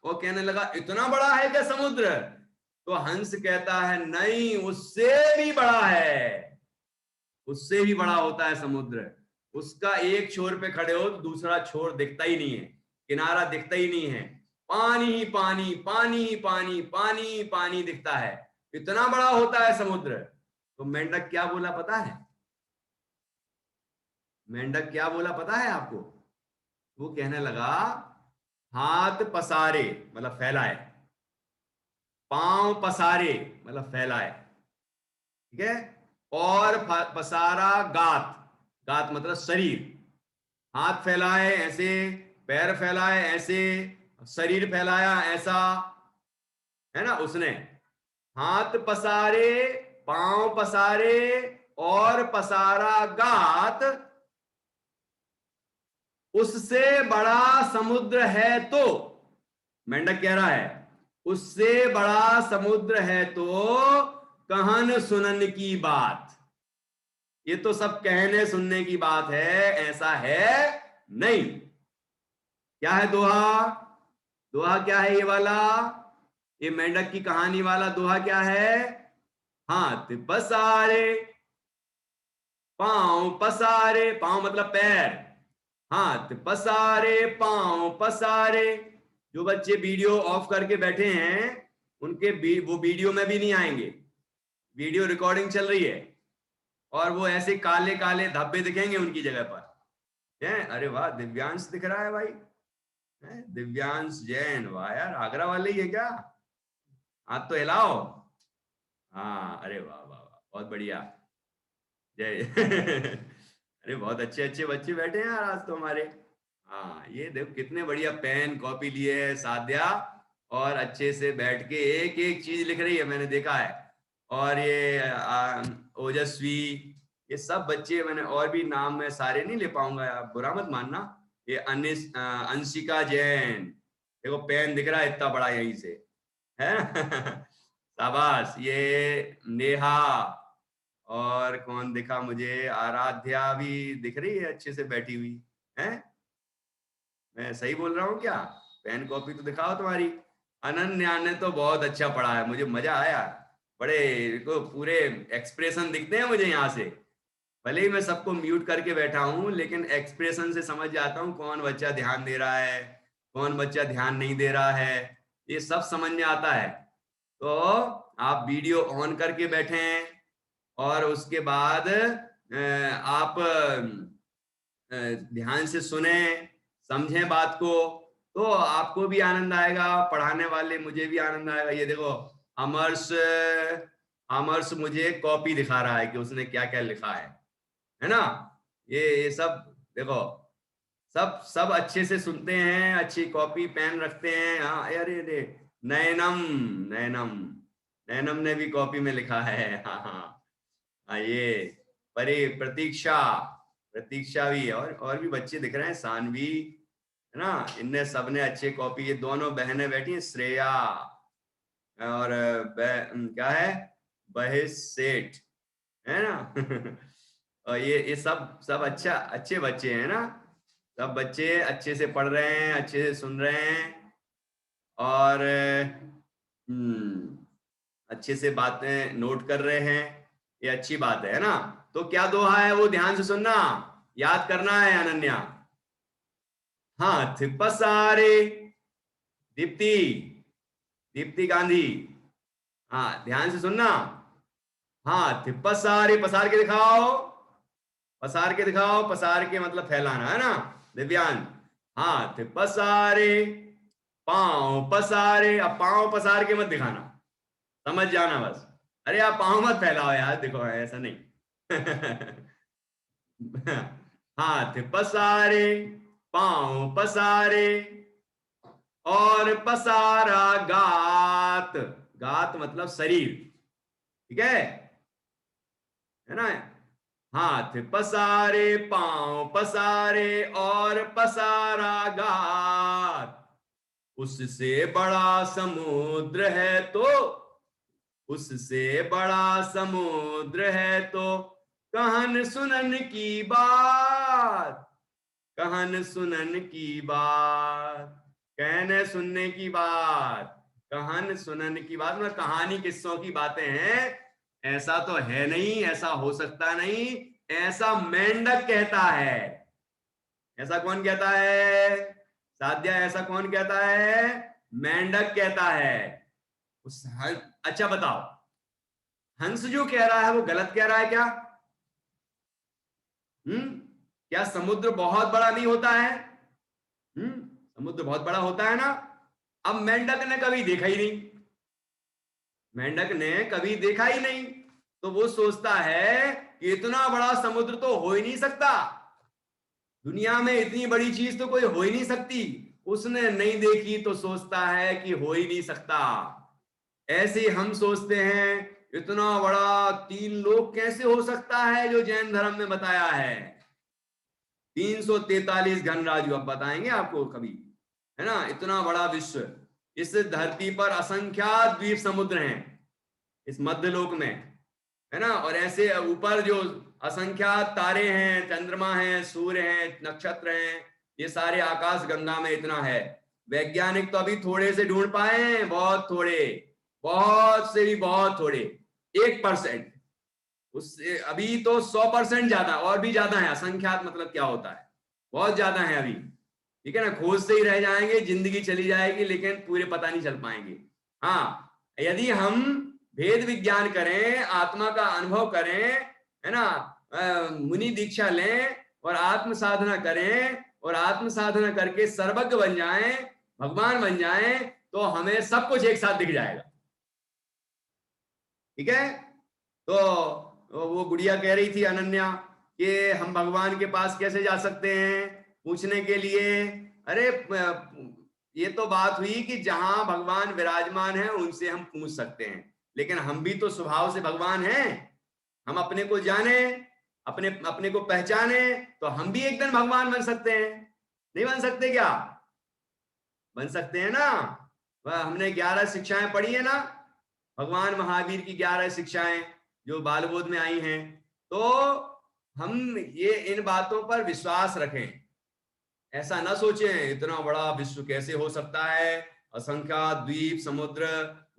और कहने लगा इतना बड़ा है क्या समुद्र? तो हंस कहता है नहीं उससे भी बड़ा है, उससे भी बड़ा होता है समुद्र। उसका एक छोर पे खड़े हो तो दूसरा छोर दिखता ही नहीं है, किनारा दिखता ही नहीं है, पानी ही पानी, पानी ही पानी, पानी ही पानी दिखता है, इतना बड़ा होता है समुद्र। तो मेंढक क्या बोला पता है? मेंढक क्या बोला पता है आपको? वो कहने लगा हाथ पसारे मतलब फैलाए, पांव पसारे मतलब फैलाए, ठीक है, और पसारा गात, गात मतलब शरीर, हाथ फैलाए ऐसे, पैर फैलाए ऐसे, शरीर फैलाया ऐसा, है ना। उसने हाथ पसारे, पांव पसारे और पसारा गात, उससे बड़ा समुद्र है तो, मेंढक कह रहा है उससे बड़ा समुद्र है तो कहन सुनन की बात। ये तो सब कहने सुनने की बात है, ऐसा है नहीं। क्या है दोहा? दोहा क्या है ये वाला? ये मेंढक की कहानी वाला दोहा क्या है? हाथ पसारे, पांव पसारे, पांव मतलब पैर, हाथ पसारे पांव पसारे। जो बच्चे वीडियो ऑफ करके बैठे हैं उनके वो वीडियो में भी नहीं आएंगे, वीडियो रिकॉर्डिंग चल रही है, और वो ऐसे काले काले धब्बे दिखेंगे उनकी जगह पर है। अरे वाह दिव्यांश दिख रहा है भाई, है? दिव्यांश जैन, वाह यार आगरा वाले ही है क्या? हाथ तो हिलाओ। हाँ अरे वाह वाह वाह बहुत बढ़िया, जय अरे बहुत अच्छे अच्छे बच्चे बैठे हैं यार आज तो हमारे। हाँ ये देखो कितने बढ़िया पेन कॉपी लिए है साध्या, और अच्छे से बैठ के एक एक चीज लिख रही है, मैंने देखा है। और ये ओजस्वी, ये सब बच्चे, मैंने और भी नाम मैं सारे नहीं ले पाऊंगा, आप बुरा मत मानना। ये अंशिका जैन, देखो पेन दिख रहा है इतना बड़ा यहीं से, है शाबाश। ये नेहा, और कौन दिखा मुझे, आराध्या भी दिख रही है अच्छे से बैठी हुई है। मैं सही बोल रहा हूँ क्या? पेन कॉपी तो दिखाओ तुम्हारी। अनन्या ने तो बहुत अच्छा पढ़ा है, मुझे मजा आया, बड़े को पूरे एक्सप्रेशन दिखते हैं मुझे यहाँ से। भले ही मैं सबको म्यूट करके बैठा हूँ, लेकिन एक्सप्रेशन से समझ जाता हूँ कौन बच्चा ध्यान दे रहा है, कौन बच्चा ध्यान नहीं दे रहा है, ये सब समझ में आता है। तो आप वीडियो ऑन करके बैठें, और उसके बाद आप ध्यान से सुने, समझें बात को, तो आपको भी आनंद आएगा, पढ़ाने वाले मुझे भी आनंद आएगा। ये देखो अमर्श अमर्श मुझे कॉपी दिखा रहा है कि उसने क्या क्या लिखा है ना। ये सब देखो, सब सब अच्छे से सुनते हैं, अच्छी कॉपी पेन रखते हैं। हाँ अरे अरे, नैनम नैनम नैनम ने भी कॉपी में लिखा है। हाँ हाँ हाँ, ये परी प्रतीक्षा प्रतीक्षा भी, और भी बच्चे दिख रहे हैं, सानवी है ना, इनने सबने अच्छे कॉपी, ये दोनों बहनें बैठी हैं, श्रेया और क्या है, बहिस सेठ है ना। और ये सब सब अच्छा अच्छे बच्चे हैं ना, सब बच्चे अच्छे से पढ़ रहे हैं, अच्छे से सुन रहे हैं, और अच्छे से बातें नोट कर रहे हैं। ये अच्छी बात है ना। तो क्या दोहा है वो ध्यान से सुनना, याद करना है अनन्या। हाथ पसारे, दीप्ति दीप्ति गांधी, हाँ ध्यान से सुनना। हाथ पसारे, पसार के दिखाओ, पसार के दिखाओ, पसार के मतलब फैलाना है ना दिव्यांग। हाथ पसारे, पांव पसारे, अब पांव पसार के मत दिखाना, समझ जाना बस। अरे आप पांव मत फैलाओ यार, देखो ऐसा नहीं। हाथ पसारे, पांव पसारे, और पसारा गात, गात मतलब शरीर, ठीक है ना। हाथ पसारे, पांव पसारे, और पसारा गात, उससे बड़ा समुद्र है तो, उससे बड़ा समुद्र है तो, कहन सुनन की बात, कहन सुनन की बात, कहने सुनने की बात, कहन सुनन की बात मतलब कहानी किस्सों की बातें हैं। ऐसा तो है नहीं, ऐसा हो सकता नहीं, ऐसा मेंढक कहता है। ऐसा कौन कहता है साध्या, ऐसा कौन कहता है, मेंढक कहता है। अच्छा बताओ, हंस जो कह रहा है वो गलत कह रहा है क्या? क्या समुद्र बहुत बड़ा नहीं होता है? समुद्र बहुत बड़ा होता है ना। अब मेंढक ने कभी देखा ही नहीं, मेंढक ने कभी देखा ही नहीं, तो वो सोचता है कि इतना बड़ा समुद्र तो हो ही नहीं सकता, दुनिया में इतनी बड़ी चीज तो कोई हो ही नहीं सकती। उसने नहीं देखी तो सोचता है कि हो ही नहीं सकता। ऐसे हम सोचते हैं इतना बड़ा 3 लोक कैसे हो सकता है जो जैन धर्म में बताया है। 343 घनराजु अब बताएंगे आपको कभी, है ना। इतना बड़ा विश्व, इस धरती पर असंख्यात द्वीप समुद्र हैं इस मध्यलोक में, है ना। और ऐसे ऊपर जो असंख्यात तारे हैं, चंद्रमा हैं, सूर्य हैं, नक्षत्र हैं, ये सारे आकाश गंगा में इतना है। वैज्ञानिक तो अभी थोड़े से ढूंढ पाए हैं, बहुत थोड़े, बहुत से भी बहुत थोड़े, 1%, उससे अभी तो 100% ज्यादा, और भी ज्यादा है। असंख्यात मतलब क्या होता है, बहुत ज्यादा है अभी, ठीक है ना। खोज से ही रह जाएंगे, जिंदगी चली जाएगी, लेकिन पूरे पता नहीं चल पाएंगे। हाँ, यदि हम भेद विज्ञान करें, आत्मा का अनुभव करें, है ना, मुनि दीक्षा लें और आत्म साधना करें, और आत्म साधना करके सर्वज्ञ बन जाएं, भगवान बन जाएं, तो हमें सब कुछ एक साथ दिख जाएगा, ठीक है। तो वो गुड़िया कह रही थी अनन्या कि हम भगवान के पास कैसे जा सकते हैं पूछने के लिए। अरे ये तो बात हुई कि जहां भगवान विराजमान है उनसे हम पूछ सकते हैं, लेकिन हम भी तो स्वभाव से भगवान हैं। हम अपने को जाने, अपने अपने को पहचाने, तो हम भी एक दिन भगवान बन सकते हैं। नहीं बन सकते क्या? बन सकते हैं ना। वह हमने 11 शिक्षाएं पढ़ी है ना, भगवान महावीर की 11 शिक्षाएं जो बालबोध में आई हैं। तो हम ये इन बातों पर विश्वास रखें, ऐसा ना सोचें इतना बड़ा विश्व कैसे हो सकता है, असंख्यात द्वीप समुद्र,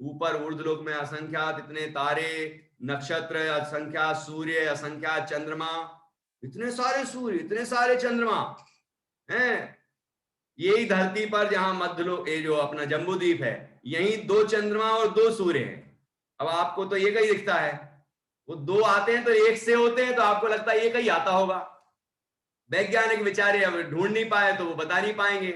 ऊपर ऊर्ध्वलोक में असंख्यात इतने तारे नक्षत्र, असंख्यात सूर्य, असंख्यात चंद्रमा, इतने सारे सूर्य, इतने सारे चंद्रमा हैं। यही धरती पर जहां मध्यलोक, ये जो अपना जम्बू द्वीप है, यही 2 चंद्रमा और 2 सूर्य हैं। अब आपको तो एक ही दिखता है, वो 2 आते हैं तो एक से होते हैं, तो आपको लगता है एक ही आता होगा। वैज्ञानिक बेचारे अब ढूंढ नहीं पाए तो वो बता नहीं पाएंगे।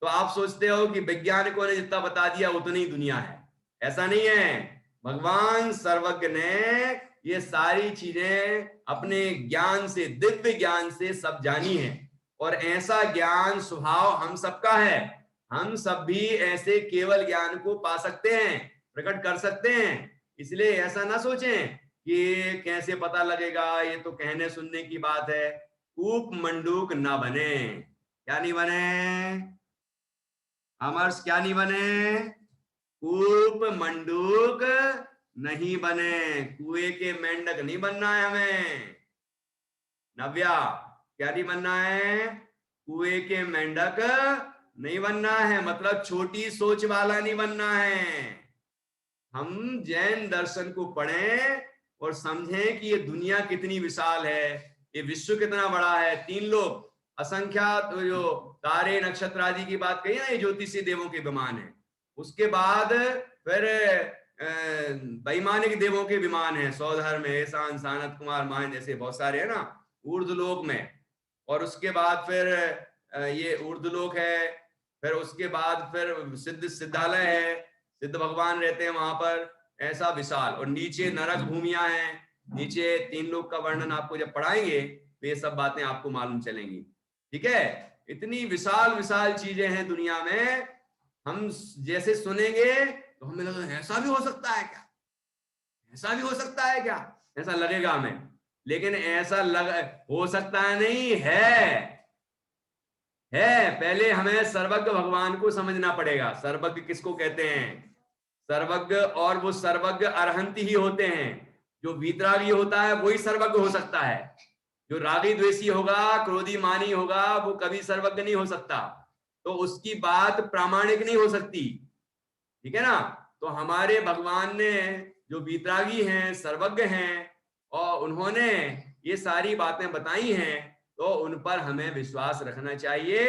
तो आप सोचते हो कि वैज्ञानिकों ने जितना बता दिया उतनी ही दुनिया है। ऐसा नहीं है। भगवान सर्वज्ञ ने ये सारी चीजें अपने ज्ञान से, दिव्य ज्ञान से सब जानी है, और ऐसा ज्ञान स्वभाव हम सबका है। हम सब भी ऐसे केवल ज्ञान को पा सकते हैं, प्रकट कर सकते हैं। इसलिए ऐसा ना सोचें कि कैसे पता लगेगा, ये तो कहने सुनने की बात है। कूप मंडूक ना बने। क्या नहीं बने अमर्ष? क्या नहीं बने? कूप मंडूक नहीं बने। कुएं के मेंढक नहीं बनना है हमें। नव्या, क्या नहीं बनना है? कुएं के मेंढक नहीं बनना है, मतलब छोटी सोच वाला नहीं बनना है। हम जैन दर्शन को पढ़ें और समझें कि ये दुनिया कितनी विशाल है, ये विश्व कितना बड़ा है। 3 लोग असंख्यात, जो तारे नक्षत्र आदि की बात कही ना, ये ज्योतिषी देवों के विमान है। उसके बाद फिर वैमानिक देवों के विमान है, सौधर में एहसान, सानत कुमार, मान जैसे बहुत सारे है ना ऊर्ध्वलोक में। और उसके बाद फिर ये ऊर्ध्वलोक है। फिर उसके बाद फिर सिद्धालय है, सिद्ध भगवान रहते हैं वहां पर, ऐसा विशाल। और नीचे नरक भूमियां हैं, नीचे 3 लोक का वर्णन आपको जब पढ़ाएंगे तो ये सब बातें आपको मालूम चलेंगी। ठीक है, इतनी विशाल विशाल चीजें हैं दुनिया में। हम जैसे सुनेंगे तो हमें लगा ऐसा भी हो सकता है क्या, ऐसा भी हो सकता है क्या, ऐसा लगेगा हमें। लेकिन ऐसा हो सकता है नहीं है। पहले हमें सर्वज्ञ भगवान को समझना पड़ेगा। सर्वज्ञ किसको कहते हैं? सर्वज्ञ, और वो सर्वज्ञ अरहंत ही होते हैं। जो वीतरागी होता है वही सर्वज्ञ हो सकता है। जो रागी द्वेषी होगा, क्रोधी मानी होगा, वो कभी सर्वज्ञ नहीं हो सकता। तो उसकी बात प्रामाणिक नहीं हो सकती। ठीक है ना? तो हमारे भगवान ने, जो वीतरागी हैं, सर्वज्ञ हैं, और उन्होंने ये सारी बातें बताई हैं, तो उन पर हमें विश्वास रखना चाहिए।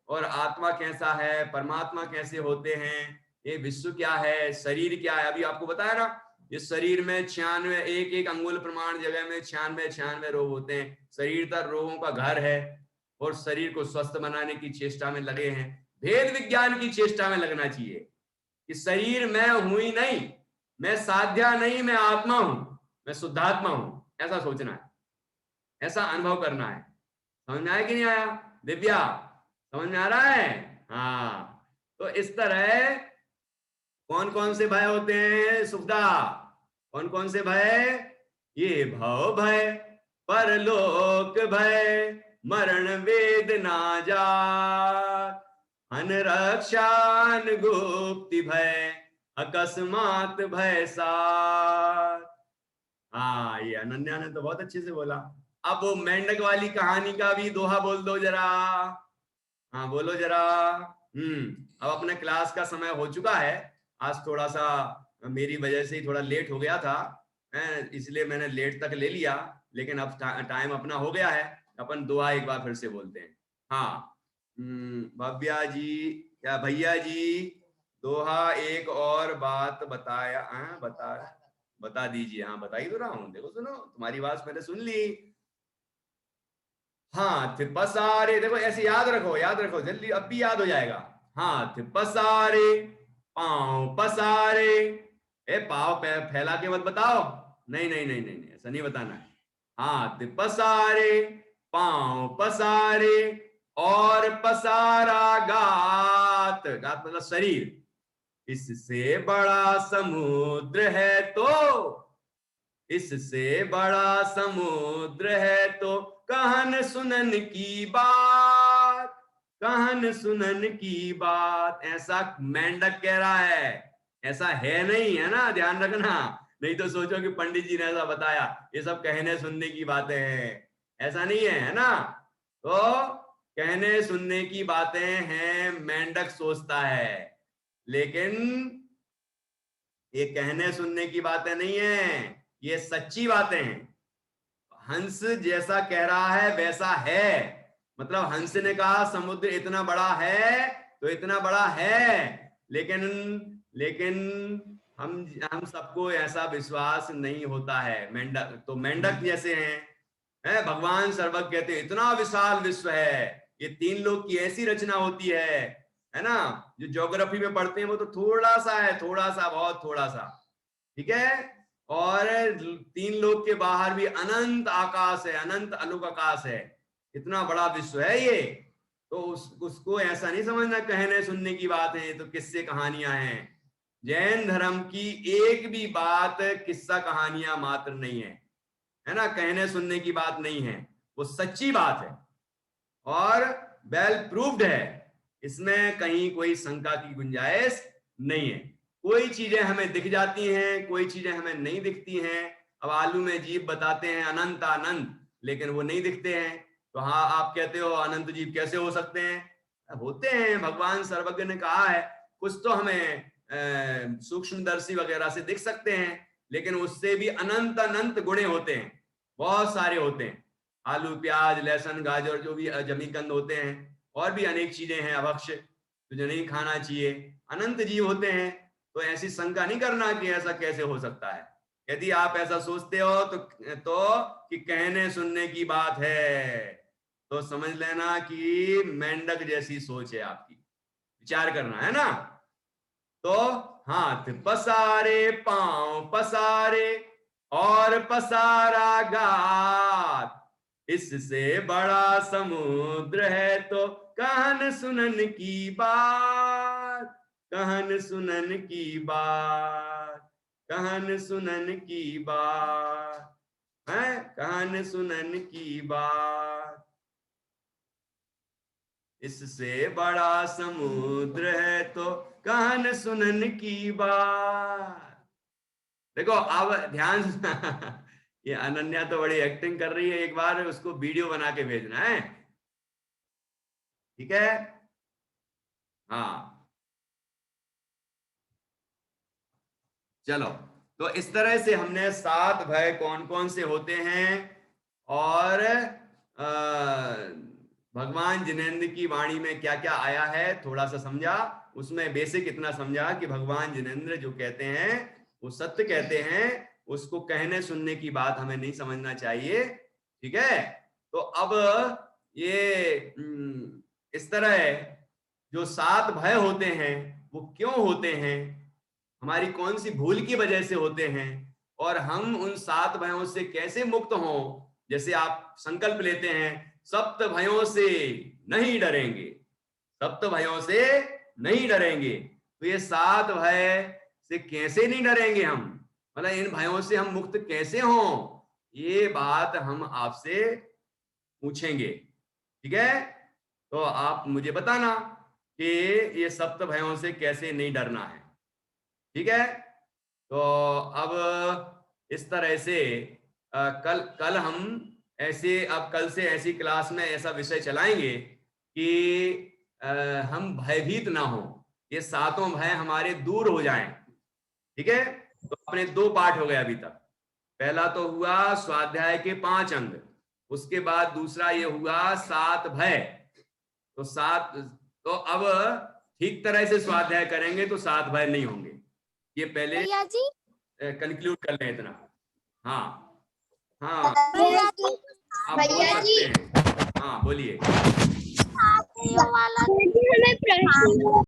और आत्मा कैसा है, परमात्मा कैसे होते हैं, ये विश्व क्या है, शरीर क्या है, अभी आपको बताया ना, इस शरीर में 96, एक एक अंगुल प्रमाण जगह में 96 रोग होते हैं। शरीर तर रोगों का घर है, और शरीर को स्वस्थ बनाने की चेष्टा में लगे हैं। भेद विज्ञान की चेष्टा में लगना चाहिए कि शरीर मैं हूं ही नहीं, मैं साध्या नहीं, मैं आत्मा हूं, मैं शुद्धात्मा हूं। ऐसा सोचना है, ऐसा अनुभव करना है। समझ में आया कि नहीं आया दिव्या? समझ में आ रहा है? हाँ। तो इस तरह कौन कौन से भय होते हैं सुखदा? कौन कौन से भय? ये भव भय, परलोक भय, मरण वेदना जात, अनरक्षान गुप्ति भय, अकस्मात भय सात। हाँ, ये अनन्या ने तो बहुत अच्छे से बोला। अब वो मेंढक वाली कहानी का भी दोहा बोल दो जरा। हाँ बोलो जरा। अब अपने क्लास का समय हो चुका है। आज थोड़ा सा मेरी वजह से ही थोड़ा लेट हो गया था, इसलिए मैंने लेट तक ले लिया। लेकिन अब टाइम अपना हो गया है, अपन दोहा एक बार फिर से बोलते हैं। हाँ, भव्या जी, क्या भैया जी, दोहा एक और बात बताया, बता दीजिए। हाँ बता ही तो रहा हूँ, देखो सुनो, तुम्हारी आवाज मैंने सुन ली। हाथ पसारे, देखो ऐसे याद रखो, याद रखो जल्दी, अब भी याद हो जाएगा। हाथ पसारे, पांव पसारे। पाव फैला के मत बताओ, नहीं नहीं नहीं नहीं, ऐसा नहीं बताना है। हाथ पसारे, पांव पसारे, और पसारा गात। गात मतलब शरीर। इससे बड़ा समुद्र है तो, इससे बड़ा समुद्र है तो, कहन सुनन की बात, कहन सुनन की बात। ऐसा मेंढक कह रहा है, ऐसा है नहीं, है ना, ध्यान रखना। नहीं तो सोचो कि पंडित जी ने ऐसा बताया, ये सब कहने सुनने की बातें हैं। ऐसा नहीं है, है ना? तो कहने सुनने की बातें हैं, मेंढक सोचता है, लेकिन ये कहने सुनने की बातें नहीं है, ये सच्ची बातें हैं। हंस जैसा कह रहा है वैसा है, मतलब हंस ने कहा समुद्र इतना बड़ा है तो इतना बड़ा है, लेकिन लेकिन हम सबको ऐसा विश्वास नहीं होता है। मेंढक तो मेंढक जैसे हैं। भगवान सर्वज्ञ कहते हैं इतना विशाल विश्व है, ये 3 लोक की ऐसी रचना होती है, है ना। जो ज्योग्राफी में पढ़ते हैं वो तो थोड़ा सा है, थोड़ा सा, बहुत थोड़ा सा, ठीक है। और 3 लोक के बाहर भी अनंत आकाश है, अनंत अलौक आकाश है, इतना बड़ा विश्व है ये। तो उसको ऐसा नहीं समझना कहने सुनने की बात है, तो किस्से कहानियां हैं। जैन धर्म की एक भी बात किस्सा कहानियां मात्र नहीं है ना, कहने सुनने की बात नहीं है, वो सच्ची बात है और वेल प्रूव्ड है, इसमें कहीं कोई शंका की गुंजाइश नहीं है। कोई चीजें हमें दिख जाती हैं, कोई चीजें हमें नहीं दिखती हैं। अब आलू में जीव बताते हैं अनंत अनंत, लेकिन वो नहीं दिखते हैं। तो हाँ, आप कहते हो अनंत जीव कैसे हो सकते हैं? होते हैं, भगवान सर्वज्ञ ने कहा है। कुछ तो हमें सूक्ष्मदर्शी वगैरह से दिख सकते हैं, लेकिन उससे भी अनंत अनंत गुणे होते हैं, बहुत सारे होते हैं। आलू, प्याज, लहसुन, गाजर, जो भी जमीकंद होते हैं, और भी अनेक चीजें हैं अभक्ष्य जो नहीं खाना चाहिए, अनंत जीव होते हैं। तो ऐसी शंका नहीं करना कि ऐसा कैसे हो सकता है। यदि आप ऐसा सोचते हो तो कि कहने सुनने की बात है, तो समझ लेना कि मेंढक जैसी सोच है आपकी, विचार करना है ना। तो हाथ पसारे, पांव पसारे और पसारा गात, इससे बड़ा समुद्र है तो कहन सुनन की बात, कहन सुनन की बात, कहन सुनन की बात है, कहन सुनन की बात। इससे बड़ा समुद्र है तो कहन सुनन की बात। देखो अब ध्यान ये अनन्या तो बड़ी एक्टिंग कर रही है, एक बार उसको वीडियो बना के भेजना है, ठीक है। हाँ चलो, तो इस तरह से हमने 7 भय कौन कौन से होते हैं, और भगवान जिनेंद्र की वाणी में क्या क्या आया है थोड़ा सा समझा। उसमें बेसिक इतना समझा कि भगवान जिनेंद्र जो कहते हैं वो सत्य कहते हैं, उसको कहने सुनने की बात हमें नहीं समझना चाहिए, ठीक है। तो अब ये इस तरह जो 7 भय होते हैं वो क्यों होते हैं, हमारी कौन सी भूल की वजह से होते हैं, और हम उन 7 भयों से कैसे मुक्त हों। जैसे आप संकल्प लेते हैं 7 भयों से नहीं डरेंगे, 7 भयों से नहीं डरेंगे, तो ये 7 भय से कैसे नहीं डरेंगे हम, मतलब इन भयों से हम मुक्त कैसे हों, ये बात हम आपसे पूछेंगे, ठीक है। तो आप मुझे बताना कि ये 7 भयों से कैसे नहीं डरना है, ठीक है। तो अब इस तरह से कल हम ऐसे, अब कल से ऐसी क्लास में ऐसा विषय चलाएंगे कि हम भयभीत ना हो, ये 7 भय हमारे दूर हो जाएं, ठीक है। तो अपने 2 पाठ हो गए अभी तक। पहला तो हुआ स्वाध्याय के 5 अंग, उसके बाद दूसरा ये हुआ 7 भय। तो 7, तो अब ठीक तरह से स्वाध्याय करेंगे तो 7 भय नहीं होंगे। ये पहले कंक्लूड कर लें इतना। हाँ हाँ आप बोल सकते हैं, हाँ बोलिए। हमें प्रश्न